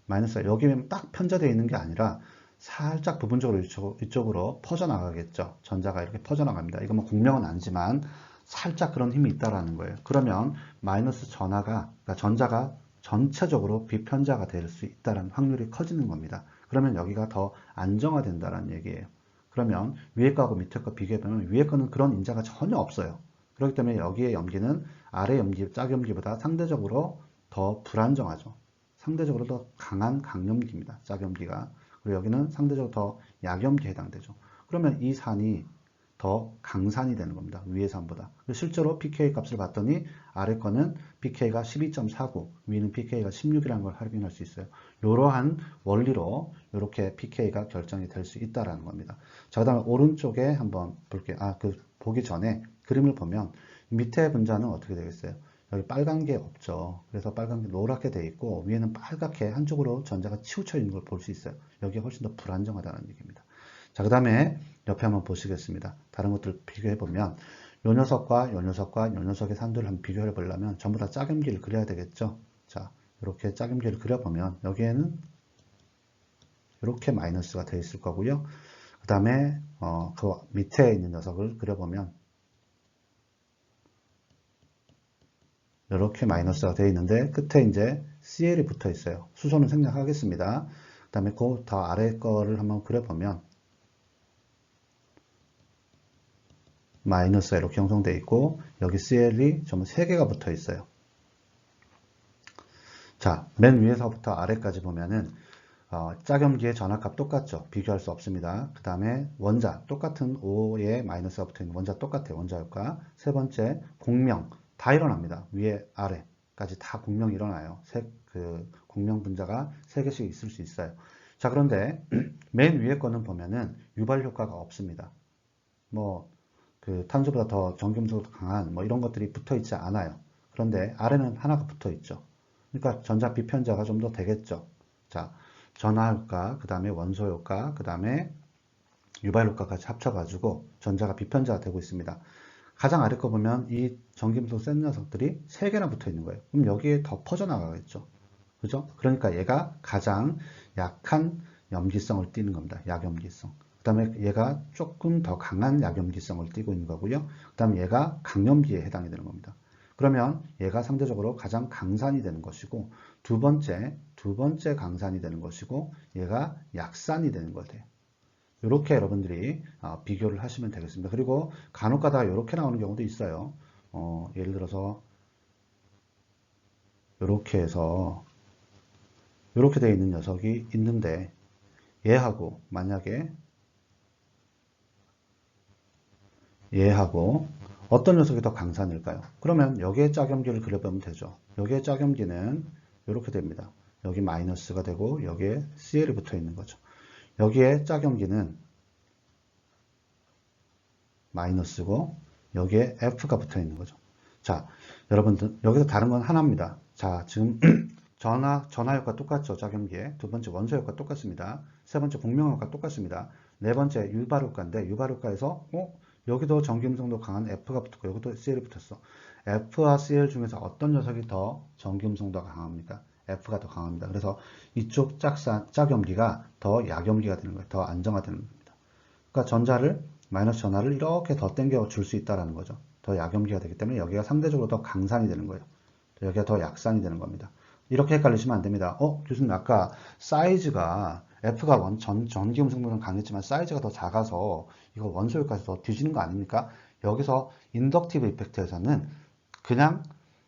Speaker 1: 마이너스가 여기에 딱 편자되어 있는 게 아니라 살짝 부분적으로 이쪽으로 퍼져나가겠죠. 전자가 이렇게 퍼져나갑니다. 이거 공명은 아니지만 살짝 그런 힘이 있다라는 거예요. 그러면 마이너스 그러니까 전자가 전체적으로 비편자가 될 수 있다는 확률이 커지는 겁니다. 그러면 여기가 더 안정화된다는 얘기예요. 그러면 위에 거하고 밑에 거 비교해보면 위에 거는 그런 인자가 전혀 없어요. 그렇기 때문에 여기의 염기는 아래 염기, 짝염기보다 상대적으로 더 불안정하죠. 상대적으로 더 강한 강염기입니다. 짝염기가. 그리고 여기는 상대적으로 더 약염기에 해당되죠. 그러면 이 산이 더 강산이 되는 겁니다. 위의 산보다. 실제로 pK 값을 봤더니 아래 거는 pK가 12.49, 위는 pK가 16이라는 걸 확인할 수 있어요. 이러한 원리로 이렇게 pK가 결정이 될 수 있다는 겁니다. 자, 그 다음에 오른쪽에 한번 볼게요. 보기 전에 그림을 보면 밑에 분자는 어떻게 되겠어요? 여기 빨간 게 없죠. 그래서 빨간 게 노랗게 되어 있고, 위에는 빨갛게 한쪽으로 전자가 치우쳐 있는 걸 볼 수 있어요. 여기가 훨씬 더 불안정하다는 얘기입니다. 자, 그 다음에 옆에 한번 보시겠습니다. 다른 것들 비교해 보면 요 녀석과 요 녀석과 요 녀석의 산도를 한번 비교해 보려면 전부 다 짝염기를 그려야 되겠죠. 자, 이렇게 짝염기를 그려보면 여기에는 이렇게 마이너스가 되어 있을 거고요. 그 다음에 그 밑에 있는 녀석을 그려보면 이렇게 마이너스가 되어 있는데 끝에 이제 CL이 붙어 있어요. 수소는 생략하겠습니다. 그 다음에 그 더 아래 거를 한번 그려보면 마이너스가 이렇게 형성되어 있고, 여기 CL이 전부 3개가 붙어 있어요. 자, 맨 위에서부터 아래까지 보면은 짝염기의 전압값 똑같죠. 비교할 수 없습니다. 그 다음에 원자 똑같은 O에 마이너스가 붙어 있는 원자 똑같아요. 원자 효과. 세 번째 공명 다 일어납니다. 위에 아래까지 다 공명이 일어나요. 공명 분자가 3개씩 있을 수 있어요. 자, 그런데 맨 위에 거는 보면은 유발 효과가 없습니다. 탄소보다 더 전기음성도 강한 이런 것들이 붙어 있지 않아요. 그런데 아래는 하나가 붙어 있죠. 그러니까 전자 비편자가 좀 더 되겠죠. 자, 전하 효과, 그 다음에 원소 효과, 그 다음에 유발 효과까지 합쳐가지고 전자가 비편자가 되고 있습니다. 가장 아래 거 보면 이 전기음성 센 녀석들이 3개나 붙어 있는 거예요. 그럼 여기에 더 퍼져나가겠죠. 그죠? 그러니까 얘가 가장 약한 염기성을 띠는 겁니다. 약염기성. 그 다음에 얘가 조금 더 강한 약염기성을 띠고 있는 거고요. 그 다음에 얘가 강염기에 해당이 되는 겁니다. 그러면 얘가 상대적으로 가장 강산이 되는 것이고 두 번째 강산이 되는 것이고 얘가 약산이 되는 거예요. 이렇게 여러분들이 비교를 하시면 되겠습니다. 그리고 간혹 가다가 이렇게 나오는 경우도 있어요. 예를 들어서 이렇게 해서 이렇게 되어 있는 녀석이 있는데 얘하고 만약에 얘하고 어떤 녀석이 더 강산일까요? 그러면 여기에 짝염기를 그려보면 되죠. 여기에 짝염기는 이렇게 됩니다. 여기 마이너스가 되고 여기에 CL이 붙어 있는 거죠. 여기에 짝염기는 마이너스고 여기에 F가 붙어 있는 거죠. 자, 여러분들 여기서 다른 건 하나입니다. 자, 지금 전하 효과 똑같죠. 짝염기에. 두 번째 원소 효과 똑같습니다. 세 번째 공명 효과 똑같습니다. 네 번째 유발 효과인데 유발 효과에서 여기도 전기음성도 강한 F가 붙었고 여기도 CL이 붙었어. F와 CL 중에서 어떤 녀석이 더 전기음성도가 강합니까? F가 더 강합니다. 그래서 이쪽 짝염기가 더 약염기가 되는 거예요. 더 안정화되는 겁니다. 그러니까 마이너스 전하를 이렇게 더 당겨 줄 수 있다는 거죠. 더 약염기가 되기 때문에 여기가 상대적으로 더 강산이 되는 거예요. 여기가 더 약산이 되는 겁니다. 이렇게 헷갈리시면 안 됩니다. 교수님 아까 사이즈가 F가 전기 음성도는 강했지만 사이즈가 더 작아서 이거 원소 효과에서 더 뒤지는 거 아닙니까? 여기서 인덕티브 이펙트에서는 그냥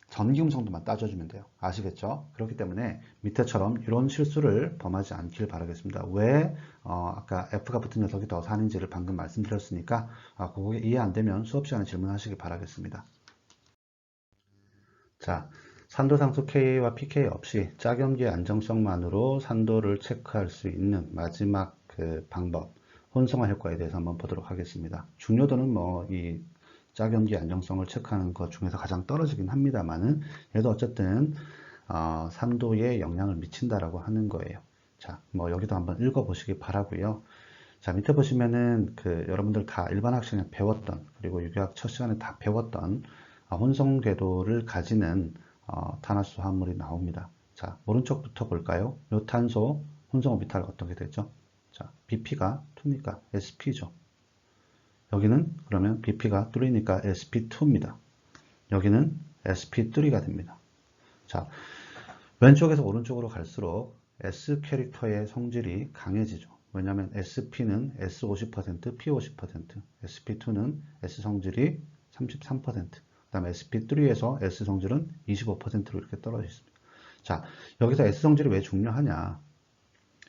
Speaker 1: 전기 음성도만 따져주면 돼요. 아시겠죠? 그렇기 때문에 밑에처럼 이런 실수를 범하지 않길 바라겠습니다. 왜 아까 F가 붙은 녀석이 더 산인지를 방금 말씀드렸으니까 그거 이해 안 되면 수업 시간에 질문하시기 바라겠습니다. 자, 산도상수 K와 pK 없이 짝염기의 안정성만으로 산도를 체크할 수 있는 마지막 그 방법, 혼성화 효과에 대해서 한번 보도록 하겠습니다. 중요도는 이 짝염기 안정성을 체크하는 것 중에서 가장 떨어지긴 합니다만은 얘도 어쨌든 산도에 영향을 미친다라고 하는 거예요. 자, 여기도 한번 읽어보시기 바라고요. 자, 밑에 보시면은 여러분들 다 일반 학생에 배웠던 그리고 유기학 첫 시간에 다 배웠던 혼성 궤도를 가지는 탄화수 화합물이 나옵니다. 자, 오른쪽부터 볼까요? 요 탄소 혼성 오비탈 어떻게 되죠? 자, BP가 2니까 SP죠. 여기는 그러면 BP가 3니까 SP2입니다. 여기는 SP3가 됩니다. 자, 왼쪽에서 오른쪽으로 갈수록 S 캐릭터의 성질이 강해지죠. 왜냐하면 SP는 S50%, P50%, SP2는 S 성질이 33%, 그 다음에 SP3에서 S 성질은 25%로 이렇게 떨어져 있습니다. 자, 여기서 S 성질이 왜 중요하냐?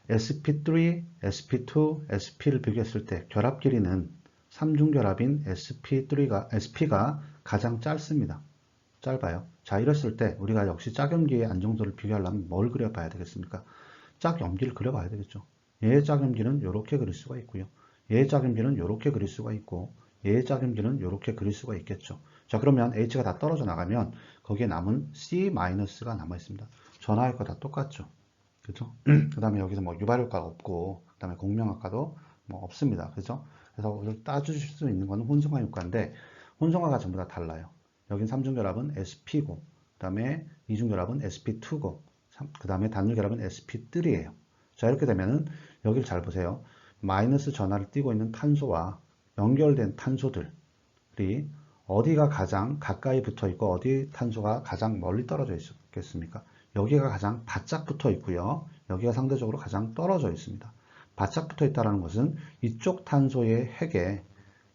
Speaker 1: SP3, SP2, SP를 비교했을 때 결합 길이는 삼중결합인 SP가 가장 짧습니다. 짧아요. 자, 이랬을 때 우리가 역시 짝염기의 안정도를 비교하려면 뭘 그려봐야 되겠습니까? 짝염기를 그려봐야 되겠죠. 얘의 짝염기는 이렇게 그릴 수가 있고요. 얘의 짝염기는 이렇게 그릴 수가 있고 얘의 짝염기는 이렇게 그릴 수가 있겠죠. 자, 그러면 H가 다 떨어져 나가면 거기에 남은 C-가 남아 있습니다. 전하효과 다 똑같죠. 그죠? 그 다음에 여기서 유발효과가 없고 그 다음에 공명효과도 없습니다. 그죠? 그래서 따주실 수 있는 건 혼성화 효과인데 혼성화가 전부 다 달라요. 여긴 삼중결합은 SP고 그 다음에 이중결합은 SP2고 그 다음에 단일결합은 SP3예요. 자, 이렇게 되면은 여기를 잘 보세요. 마이너스 전하를 띠고 있는 탄소와 연결된 탄소들이 어디가 가장 가까이 붙어 있고 어디 탄소가 가장 멀리 떨어져 있겠습니까? 여기가 가장 바짝 붙어 있고요. 여기가 상대적으로 가장 떨어져 있습니다. 바짝 붙어 있다는 것은 이쪽 탄소의 핵에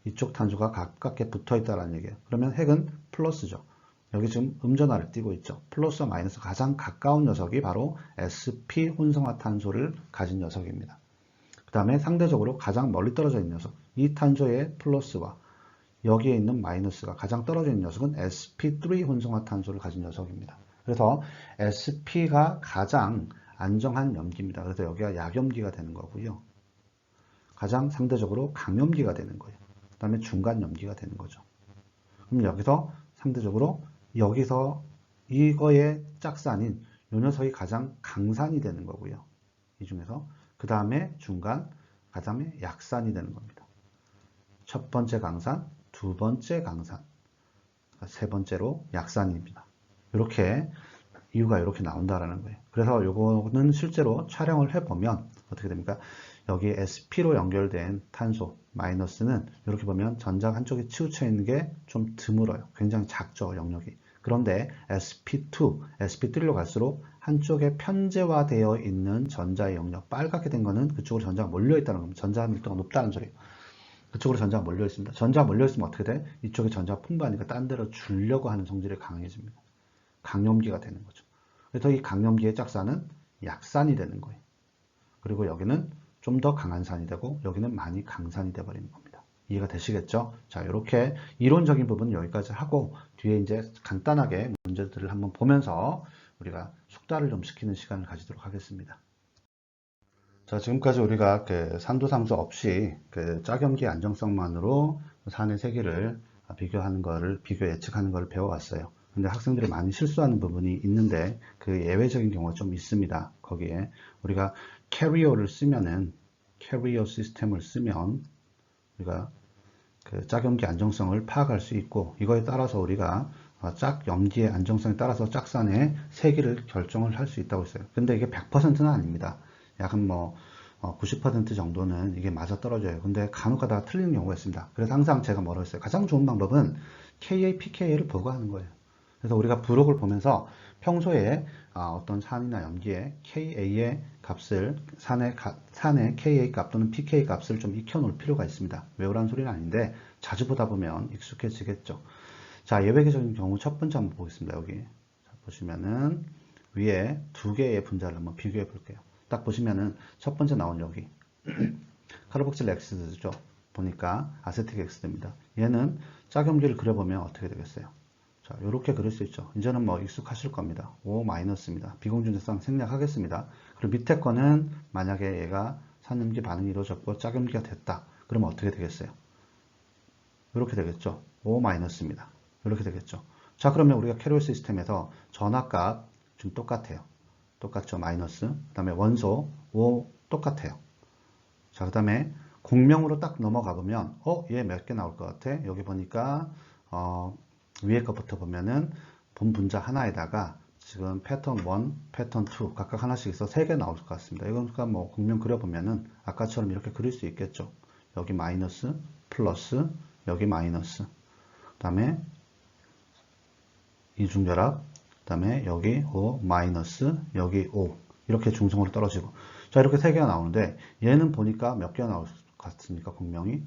Speaker 1: 이쪽 탄소가 가깝게 붙어 있다는 얘기예요. 그러면 핵은 플러스죠. 여기 지금 음전화를 띄고 있죠. 플러스와 마이너스 가장 가까운 녀석이 바로 sp 혼성화 탄소를 가진 녀석입니다. 그 다음에 상대적으로 가장 멀리 떨어져 있는 녀석, 이 탄소의 플러스와 여기에 있는 마이너스가 가장 떨어져 있는 녀석은 sp3 혼성화 탄소를 가진 녀석입니다. 그래서 sp가 가장 안정한 염기입니다. 그래서 여기가 약염기가 되는 거고요. 가장 상대적으로 강염기가 되는 거예요. 그 다음에 중간 염기가 되는 거죠. 그럼 여기서 상대적으로 여기서 이거의 짝산인 이 녀석이 가장 강산이 되는 거고요. 이 중에서 그 다음에 중간, 그 다음에 약산이 되는 겁니다. 첫 번째 강산, 두 번째 강산, 세 번째로 약산입니다. 이렇게 이유가 이렇게 나온다라는 거예요. 그래서 요거는 실제로 촬영을 해보면 어떻게 됩니까? 여기 sp로 연결된 탄소 마이너스는 이렇게 보면 전자 한쪽에 치우쳐 있는 게 좀 드물어요. 굉장히 작죠, 영역이. 그런데 sp3로 갈수록 한쪽에 편제화되어 있는 전자의 영역, 빨갛게 된 거는 그쪽으로 전자가 몰려 있다는 겁니다. 전자 밀도가 높다는 소리예요. 그쪽으로 전자가 몰려 있습니다. 전자가 몰려 있으면 어떻게 돼? 이쪽에 전자가 풍부하니까 딴 데로 주려고 하는 성질이 강해집니다. 강염기가 되는 거죠. 그래서 이 강염기의 짝산은 약산이 되는 거예요. 그리고 여기는 좀 더 강한 산이 되고 여기는 많이 강산이 되어버리는 겁니다. 이해가 되시겠죠? 자, 이렇게 이론적인 부분은 여기까지 하고 뒤에 이제 간단하게 문제들을 한번 보면서 우리가 숙달을 좀 시키는 시간을 가지도록 하겠습니다. 자, 지금까지 우리가 그 산도상수 없이 그 짝염기 안정성만으로 산의 세기를 비교 예측하는 것을 배워왔어요. 근데 학생들이 많이 실수하는 부분이 있는데 그 예외적인 경우가 좀 있습니다. 거기에 우리가 캐리어를 쓰면은 캐리어 시스템을 쓰면 우리가 그 짝염기 안정성을 파악할 수 있고 이거에 따라서 우리가 짝염기의 안정성에 따라서 짝산의 세기를 결정을 할 수 있다고 했어요. 근데 이게 100%는 아닙니다. 약간 뭐 90% 정도는 이게 맞아 떨어져요. 근데 간혹가다가 틀리는 경우가 있습니다. 그래서 항상 제가 뭐라고 했어요. 가장 좋은 방법은 KA, PKA를 보고 하는 거예요. 그래서 우리가 부록을 보면서 평소에 어떤 산이나 염기에 KA의 값을 산의 KA 값 또는 PK 값을 좀 익혀 놓을 필요가 있습니다. 외우라는 소리는 아닌데 자주 보다 보면 익숙해지겠죠. 자, 예외적인 경우 첫 번째 한번 보겠습니다. 여기 자, 보시면은 위에 두 개의 분자를 한번 비교해 볼게요. 딱 보시면은 첫 번째 나온 여기 카르복실 엑시드죠. 보니까 아세틱 엑시드입니다. 얘는 짝염기를 그려보면 어떻게 되겠어요? 자, 이렇게 그릴 수 있죠. 이제는 뭐 익숙하실 겁니다. O-입니다. 비공존재성 생략하겠습니다. 그리고 밑에 거는 만약에 얘가 산염기 반응이 이루어졌고 짝염기가 됐다. 그러면 어떻게 되겠어요? 이렇게 되겠죠. O-입니다. 이렇게 되겠죠. 자, 그러면 우리가 캐리어 시스템에서 전압값 지금 똑같아요. 똑같죠. 마이너스. 그 다음에 원소 O 똑같아요. 자, 그 다음에 공명으로 딱 넘어가 보면 얘 몇 개 나올 것 같아? 여기 보니까 위에 것부터 보면은 본 분자 하나에다가 지금 패턴 1, 패턴 2 각각 하나씩 있어 3개 나올 것 같습니다. 이건 그러니까 뭐 공명 그려보면은 아까처럼 이렇게 그릴 수 있겠죠. 여기 마이너스, 플러스, 여기 마이너스. 그 다음에 이중결합, 그 다음에 여기 O, 마이너스, 여기 O. 이렇게 중성으로 떨어지고. 자, 이렇게 3개가 나오는데 얘는 보니까 몇 개가 나올 것 같습니까? 공명이.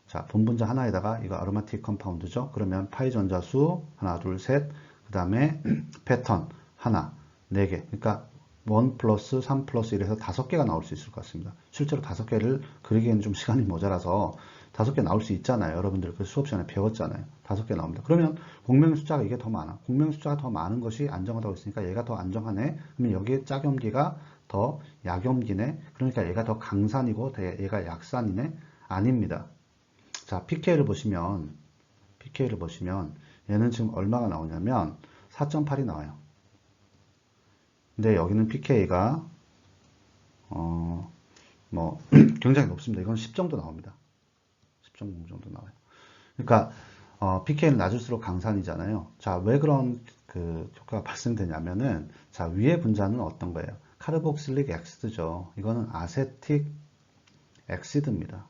Speaker 1: 자, 본분자 하나에다가 이거 아로마틱 컴파운드죠. 그러면 파이 전자수 하나, 둘, 셋. 그 다음에 패턴 하나, 4개. 그러니까 1 플러스 3 플러스 1에서 5개가 나올 수 있을 것 같습니다. 실제로 5개를 그리기에는 좀 시간이 모자라서 5개 나올 수 있잖아요. 여러분들 그 수업 시간에 배웠잖아요. 5개 나옵니다. 그러면 공명의 숫자가 이게 더 많아. 공명의 숫자가 더 많은 것이 안정하다고 했으니까 얘가 더 안정하네. 그러면 여기에 짝염기가 더 약염기네. 그러니까 얘가 더 강산이고 얘가 약산이네. 아닙니다. 자, PK를 보시면 얘는 지금 얼마가 나오냐면 4.8이 나와요. 근데 여기는 PK가 뭐 굉장히 높습니다. 이건 10 정도 나옵니다. 10.0 정도 나와요. 그러니까 PK는 낮을수록 강산이잖아요. 자, 왜 그런 그 효과가 발생되냐면은 자, 위에 분자는 어떤 거예요? 카르복실릭 엑시드죠. 이거는 아세틱 엑시드입니다.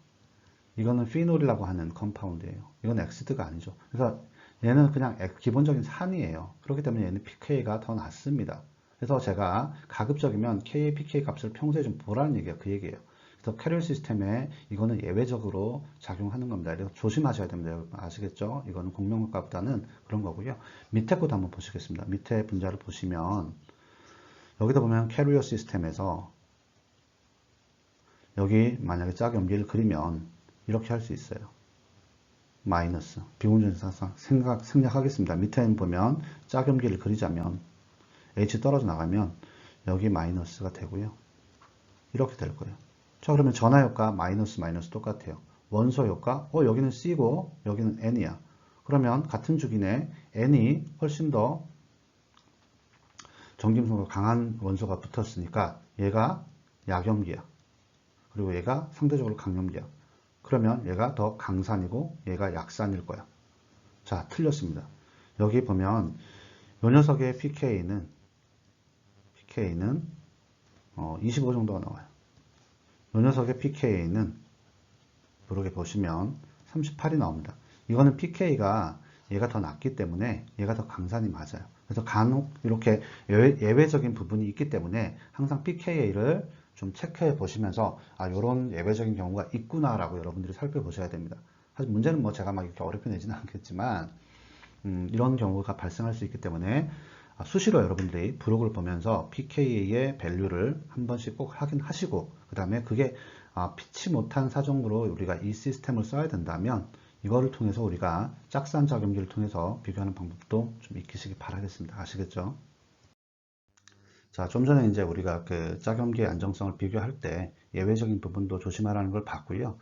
Speaker 1: 이거는 피놀이라고 하는 컴파운드예요. 이건 엑시드가 아니죠. 그래서 얘는 그냥 기본적인 산이에요. 그렇기 때문에 얘는 pK가 더 낮습니다. 그래서 제가 가급적이면 Ka, pK 값을 평소에 좀 보라는 얘기가 그 얘기예요. 그래서 캐리어 시스템에 이거는 예외적으로 작용하는 겁니다. 그래서 조심하셔야 됩니다. 여러분 아시겠죠? 이거는 공명효과보다는 그런 거고요. 밑에 것도 한번 보시겠습니다. 밑에 분자를 보시면 여기다 보면 캐리어 시스템에서 여기 만약에 짝염기를 그리면 이렇게 할 수 있어요. 마이너스 비공존재상 생략하겠습니다. 밑에는 보면 짝염기를 그리자면 H 떨어져 나가면 여기 마이너스가 되고요. 이렇게 될 거예요. 자, 그러면 전하효과 마이너스 마이너스 똑같아요. 원소 효과 여기는 C고 여기는 N이야. 그러면 같은 주기내 N이 훨씬 더 정김성도 강한 원소가 붙었으니까 얘가 약염기야. 그리고 얘가 상대적으로 강염기야. 그러면 얘가 더 강산이고 얘가 약산일 거야. 자, 틀렸습니다. 여기 보면 요 녀석의 pK는 pK는 25 정도가 나와요. 이 녀석의 pK는 이렇게 보시면 38이 나옵니다. 이거는 pK가 얘가 더 낮기 때문에 얘가 더 강산이 맞아요. 그래서 간혹 이렇게 예외적인 부분이 있기 때문에 항상 pK를 좀 체크해 보시면서 이런 예외적인 경우가 있구나라고 여러분들이 살펴보셔야 됩니다. 사실 문제는 뭐 제가 막 이렇게 어렵게 내지는 않겠지만 이런 경우가 발생할 수 있기 때문에 수시로 여러분들이 브로그를 보면서 pK의 밸류를 한 번씩 꼭 확인하시고 그 다음에 그게 피치 못한 사정으로 우리가 이 시스템을 써야 된다면 이거를 통해서 우리가 짝산 작용기를 통해서 비교하는 방법도 좀 익히시기 바라겠습니다. 아시겠죠? 자, 좀 전에 이제 우리가 그 작용기의 안정성을 비교할 때 예외적인 부분도 조심하라는 걸 봤고요.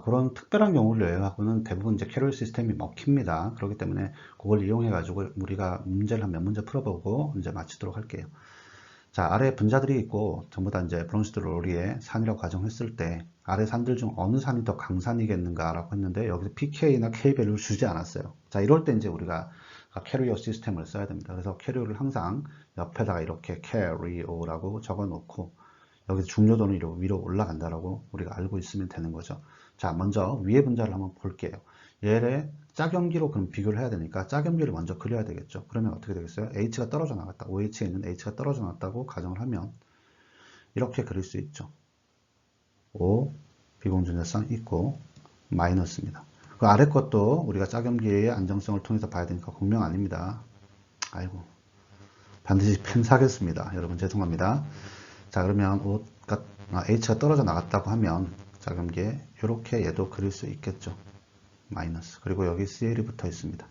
Speaker 1: 그런 특별한 경우를 제외하고는 대부분 이제 캐롤 시스템이 먹힙니다. 그렇기 때문에 그걸 이용해 가지고 우리가 문제를 한 몇 문제 풀어보고 이제 마치도록 할게요. 자, 아래 분자들이 있고 전부 다 이제 브론스트 로리의 산이라고 가정했을 때 아래 산들 중 어느 산이 더 강산이겠는가라고 했는데 여기서 pK나 k밸류를 주지 않았어요. 자, 이럴 때 이제 우리가 캐리어 시스템을 써야 됩니다. 그래서 캐리어를 항상 옆에다가 이렇게 캐리어라고 적어 놓고 여기서 중요도는 이렇게 위로 올라간다라고 우리가 알고 있으면 되는 거죠. 자, 먼저 위에 분자를 한번 볼게요. 얘를 짝염기로 그럼 비교를 해야 되니까 짝염기를 먼저 그려야 되겠죠. 그러면 어떻게 되겠어요? H가 떨어져 나갔다. OH에 있는 H가 떨어져 나갔다고 가정을 하면 이렇게 그릴 수 있죠. O 비공존재성 있고 마이너스입니다. 그 아래 것도 우리가 짝염기의 안정성을 통해서 봐야 되니까 공명 아닙니다. 아이고 반드시 펜 사겠습니다. 여러분 죄송합니다. 자, 그러면 H가 떨어져 나갔다고 하면 짝염기에 이렇게 얘도 그릴 수 있겠죠. 마이너스. 그리고 여기 CL이 붙어 있습니다.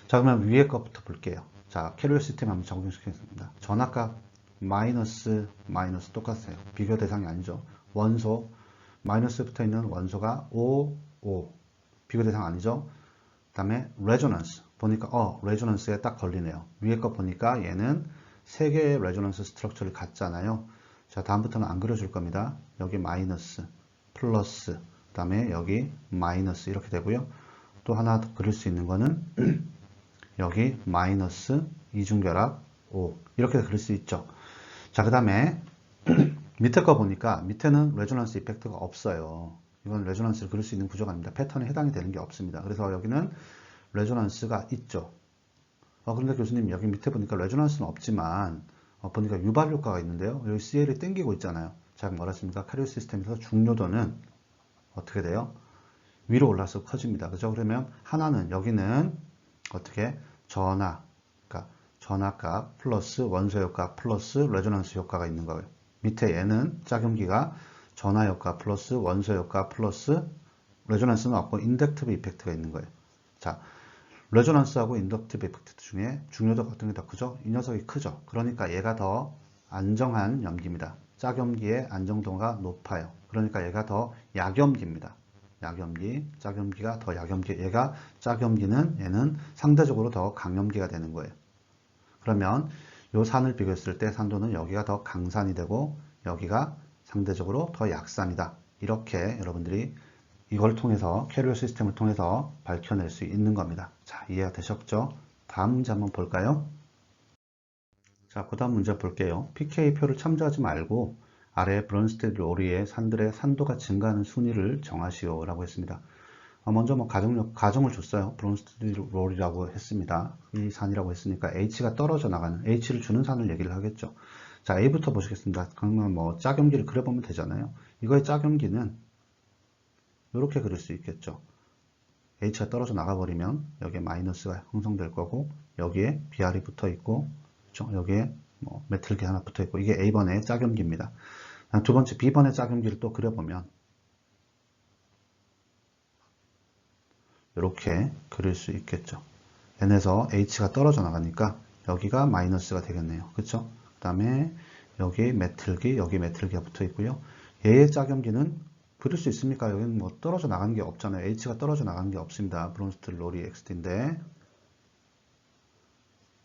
Speaker 1: 자, 그러면 위에 것부터 볼게요. 자, 캐리어 시스템 한번 적용시키겠습니다. 전압값 마이너스 똑같아요. 비교 대상이 아니죠. 원소 마이너스 붙어 있는 원소가 O 비교 대상 아니죠. 그 다음에 레조넌스 보니까 레조넌스에 딱 걸리네요. 위에 거 보니까 얘는 3개의 레조넌스 스트럭처를 갖잖아요. 자, 다음부터는 안 그려줄 겁니다. 여기 마이너스 플러스 그 다음에 여기 마이너스 이렇게 되고요. 또 하나 더 그릴 수 있는 거는 여기 마이너스 이중결합 O 이렇게 그릴 수 있죠. 자, 그 다음에 밑에 거 보니까 밑에는 레조넌스 이펙트가 없어요. 이건 레조넌스를 그릴 수 있는 구조가 아닙니다. 패턴에 해당이 되는 게 없습니다. 그래서 여기는 레조넌스가 있죠. 그런데 교수님 여기 밑에 보니까 레조넌스는 없지만 보니까 유발 효과가 있는데요. 여기 CL이 땡기고 있잖아요. 자, 뭐라 했습니까? 캐리어 시스템에서 중요도는 어떻게 돼요? 위로 올라서 커집니다. 그죠? 그러면 하나는 여기는 어떻게 그러니까 전하값 플러스 원소 효과 플러스 레조넌스 효과가 있는 거예요. 밑에 얘는 짝염기가 전하 효과 플러스 원소 효과 플러스 레조넌스는 없고 인덕티브 이펙트가 있는 거예요. 자, 레조넌스하고 인덕티브 이펙트 중에 중요도가 어떤 게 더 크죠? 이 녀석이 크죠. 그러니까 얘가 더 안정한 염기입니다. 짝염기의 안정도가 높아요. 그러니까 얘가 더 약염기입니다. 약염기, 짝염기가 더 약염기, 얘가 짝염기는 얘는 상대적으로 더 강염기가 되는 거예요. 그러면 이 산을 비교했을 때 산도는 여기가 더 강산이 되고 여기가 상대적으로 더 약산이다. 이렇게 여러분들이 이걸 통해서 캐리어 시스템을 통해서 밝혀낼 수 있는 겁니다. 자, 이해가 되셨죠? 다음 문제 한번 볼까요? 자, 그 다음 문제 볼게요. pK표를 참조하지 말고 아래 브론스테드 로리의 산들의 산도가 증가하는 순위를 정하시오 라고 했습니다. 먼저 뭐 가정을 줬어요. 브론스테드 로리라고 했습니다. 이 산이라고 했으니까 H가 떨어져 나가는 H를 주는 산을 얘기를 하겠죠. 자, A부터 보시겠습니다. 그러면 뭐 짝염기를 그려보면 되잖아요. 이거의 짝염기는 이렇게 그릴 수 있겠죠. H가 떨어져 나가버리면 여기에 마이너스가 형성될 거고 여기에 BR이 붙어 있고 그렇죠? 여기에 뭐 메틀기 하나 붙어 있고 이게 A번의 짝염기입니다. 두 번째 B번의 짝염기를 또 그려보면 이렇게 그릴 수 있겠죠. N에서 H가 떨어져 나가니까 여기가 마이너스가 되겠네요. 그렇죠? 그 다음에 여기 메틀기, 여기 메틀기가 붙어 있고요. 얘의 짝염기는 그릴 수 있습니까? 여기는 뭐 떨어져 나가는 게 없잖아요. H가 떨어져 나가는 게 없습니다. 브론스트 로리 XT인데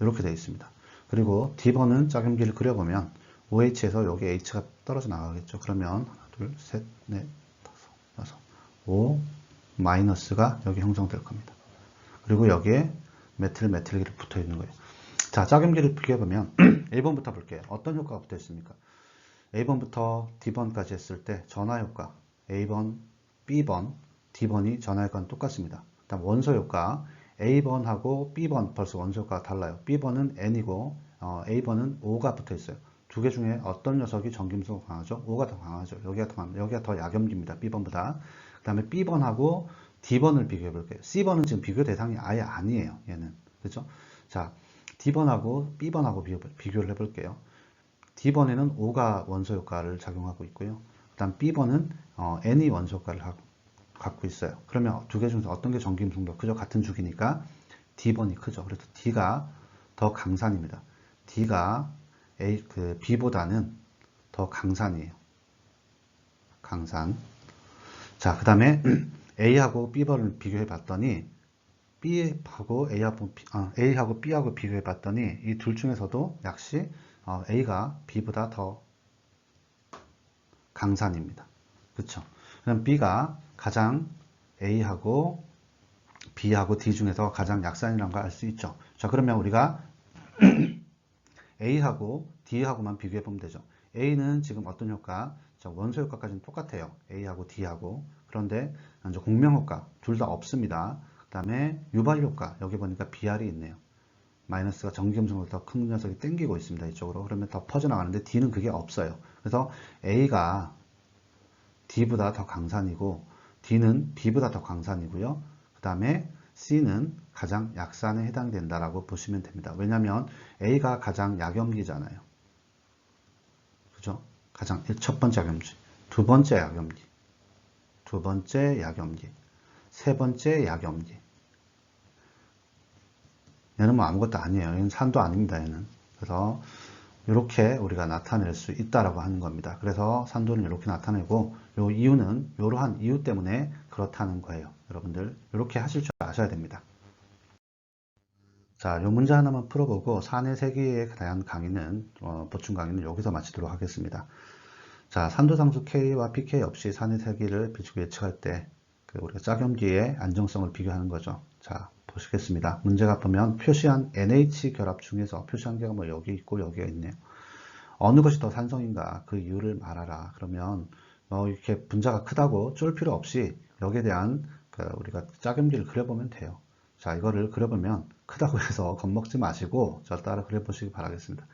Speaker 1: 이렇게 되어 있습니다. 그리고 D번은 짝염기를 그려보면 OH에서 여기 H가 떨어져 나가겠죠. 그러면 하나, 둘, 셋, 넷, 다섯, 여섯, 5 마이너스가 여기 형성될 겁니다. 그리고 여기에 메틀기를 붙어 있는 거예요. 자, 짝염기를 비교해보면 A번부터 볼게요. 어떤 효과가 붙어 있습니까? A번부터 D번까지 했을 때 전화 효과 A번, B번, D번이 전화 효과는 똑같습니다. 그다음 원소 효과 A번하고 B번 벌써 원소 효과가 달라요. B번은 N이고 A번은 O가 붙어 있어요. 두 개 중에 어떤 녀석이 전기음수가 강하죠? O가 더 강하죠. 여기가 더 약염기입니다. B번보다. 그 다음에 B번하고 D번을 비교해 볼게요. C번은 지금 비교 대상이 아예 아니에요. 얘는. 그렇죠? 자, D번하고 B번하고 비교를 해 볼게요. D번에는 O가 원소 효과를 작용하고 있고요. 그 다음 B번은 N이 원소 효과를 갖고 있어요. 그러면 두 개 중에서 어떤 게 전기음수가 크죠? 같은 주기니까 D번이 크죠. 그래서 D가 더 강산입니다. D가 B보다는 더 강산이에요. 강산. 자, 그 다음에 A하고 B번을 비교해 봤더니 A하고 B하고 비교해 봤더니 이 둘 중에서도 역시 A가 B보다 더 강산입니다. 그렇죠? 그럼 B가 가장 A하고 B하고 D 중에서 가장 약산이라는 걸 알 수 있죠. 자, 그러면 우리가 A하고 D하고만 비교해 보면 되죠. A는 지금 어떤 효과? 원소 효과까지는 똑같아요. A하고 D하고. 그런데 이제 공명 효과 둘 다 없습니다. 그 다음에 유발 효과 여기 보니까 BR이 있네요. 마이너스가 전기음성으로 더 큰 녀석이 땡기고 있습니다. 이쪽으로. 그러면 더 퍼져나가는데 D는 그게 없어요. 그래서 A가 D보다 더 강산이고 D는 B보다 더 강산이고요. 그 다음에 C는 가장 약산에 해당된다라고 보시면 됩니다. 왜냐하면 A가 가장 약염기잖아요. 그죠? 가장 첫 번째 약염기, 두 번째 약염기, 두 번째 약염기, 세 번째 약염기. 얘는 뭐 아무것도 아니에요. 얘는 산도 아닙니다. 얘는. 그래서 이렇게 우리가 나타낼 수 있다라고 하는 겁니다. 그래서 산도는 이렇게 나타내고 요 이유는 이러한 이유 때문에 그렇다는 거예요. 여러분들 이렇게 하실 줄 아셔야 됩니다. 자, 요 문제 하나만 풀어보고 산의 세기에 대한 강의는 보충 강의는 여기서 마치도록 하겠습니다. 자, 산도상수 K와 PK 없이 산의 세기를 비추고 예측할 때 우리가 짝염기의 안정성을 비교하는 거죠. 자, 보시겠습니다. 문제가 보면 표시한 NH 결합 중에서 표시한 개가 뭐 여기 있고 여기가 있네요. 어느 것이 더 산성인가 그 이유를 말하라. 그러면 이렇게 분자가 크다고 쫄 필요 없이 여기에 대한 우리가 짝염기를 그려보면 돼요. 자, 이거를 그려보면 크다고 해서 겁먹지 마시고 저 따라 그려보시기 바라겠습니다.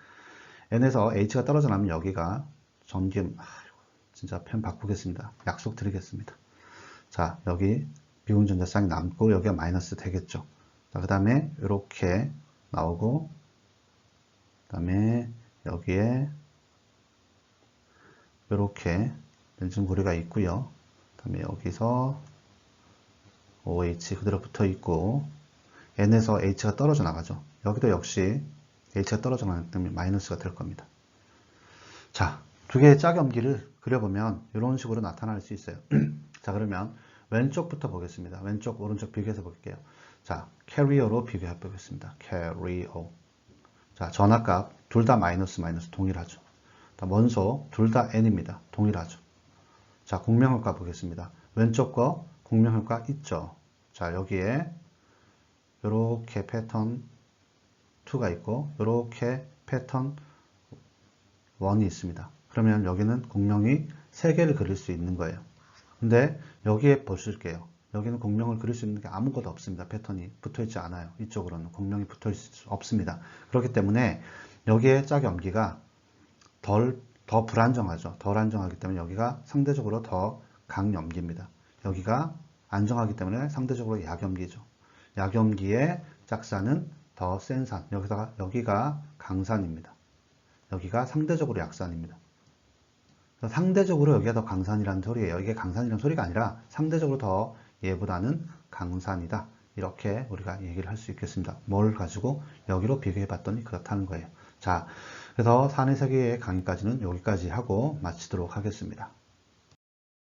Speaker 1: N에서 H가 떨어져 나면 여기가 전기, 진짜 펜 바꾸겠습니다. 약속 드리겠습니다. 자, 여기 미분전자쌍이 남고 여기가 마이너스 되겠죠. 자, 그 다음에 이렇게 나오고 그 다음에 여기에 이렇게 렌즈 고리가 있고요. 그 다음에 여기서 OH 그대로 붙어 있고 N에서 H가 떨어져 나가죠. 여기도 역시 H가 떨어져 나가기 때문에 마이너스가 될 겁니다. 자, 두 개의 짝염기를 그려보면 이런 식으로 나타날 수 있어요. 자, 그러면 왼쪽부터 보겠습니다. 왼쪽, 오른쪽 비교해서 볼게요. 자, 캐리어로 비교해 보겠습니다. 캐리어. 자, 전압값 둘 다 마이너스 동일하죠. 원소 둘 다 N입니다. 동일하죠. 자, 공명효과 보겠습니다. 왼쪽 거 공명효과 있죠. 자, 여기에 이렇게 패턴 2가 있고 이렇게 패턴 1이 있습니다. 그러면 여기는 공명이 3개를 그릴 수 있는 거예요. 근데 여기에 보실게요. 여기는 공명을 그릴 수 있는 게 아무것도 없습니다. 패턴이 붙어 있지 않아요. 이쪽으로는 공명이 붙어 있을 수 없습니다. 그렇기 때문에 여기에 짝염기가 더 불안정하죠. 덜 안정하기 때문에 여기가 상대적으로 더 강염기입니다. 여기가 안정하기 때문에 상대적으로 약염기죠. 약염기의 짝산은 더 센 산. 여기가 강산입니다. 여기가 상대적으로 약산입니다. 상대적으로 여기가 더 강산이라는 소리예요. 이게 강산이라는 소리가 아니라 상대적으로 더 얘보다는 강산이다. 이렇게 우리가 얘기를 할 수 있겠습니다. 뭘 가지고 여기로 비교해 봤더니 그렇다는 거예요. 자, 그래서 산의 세계의 강의까지는 여기까지 하고 마치도록 하겠습니다.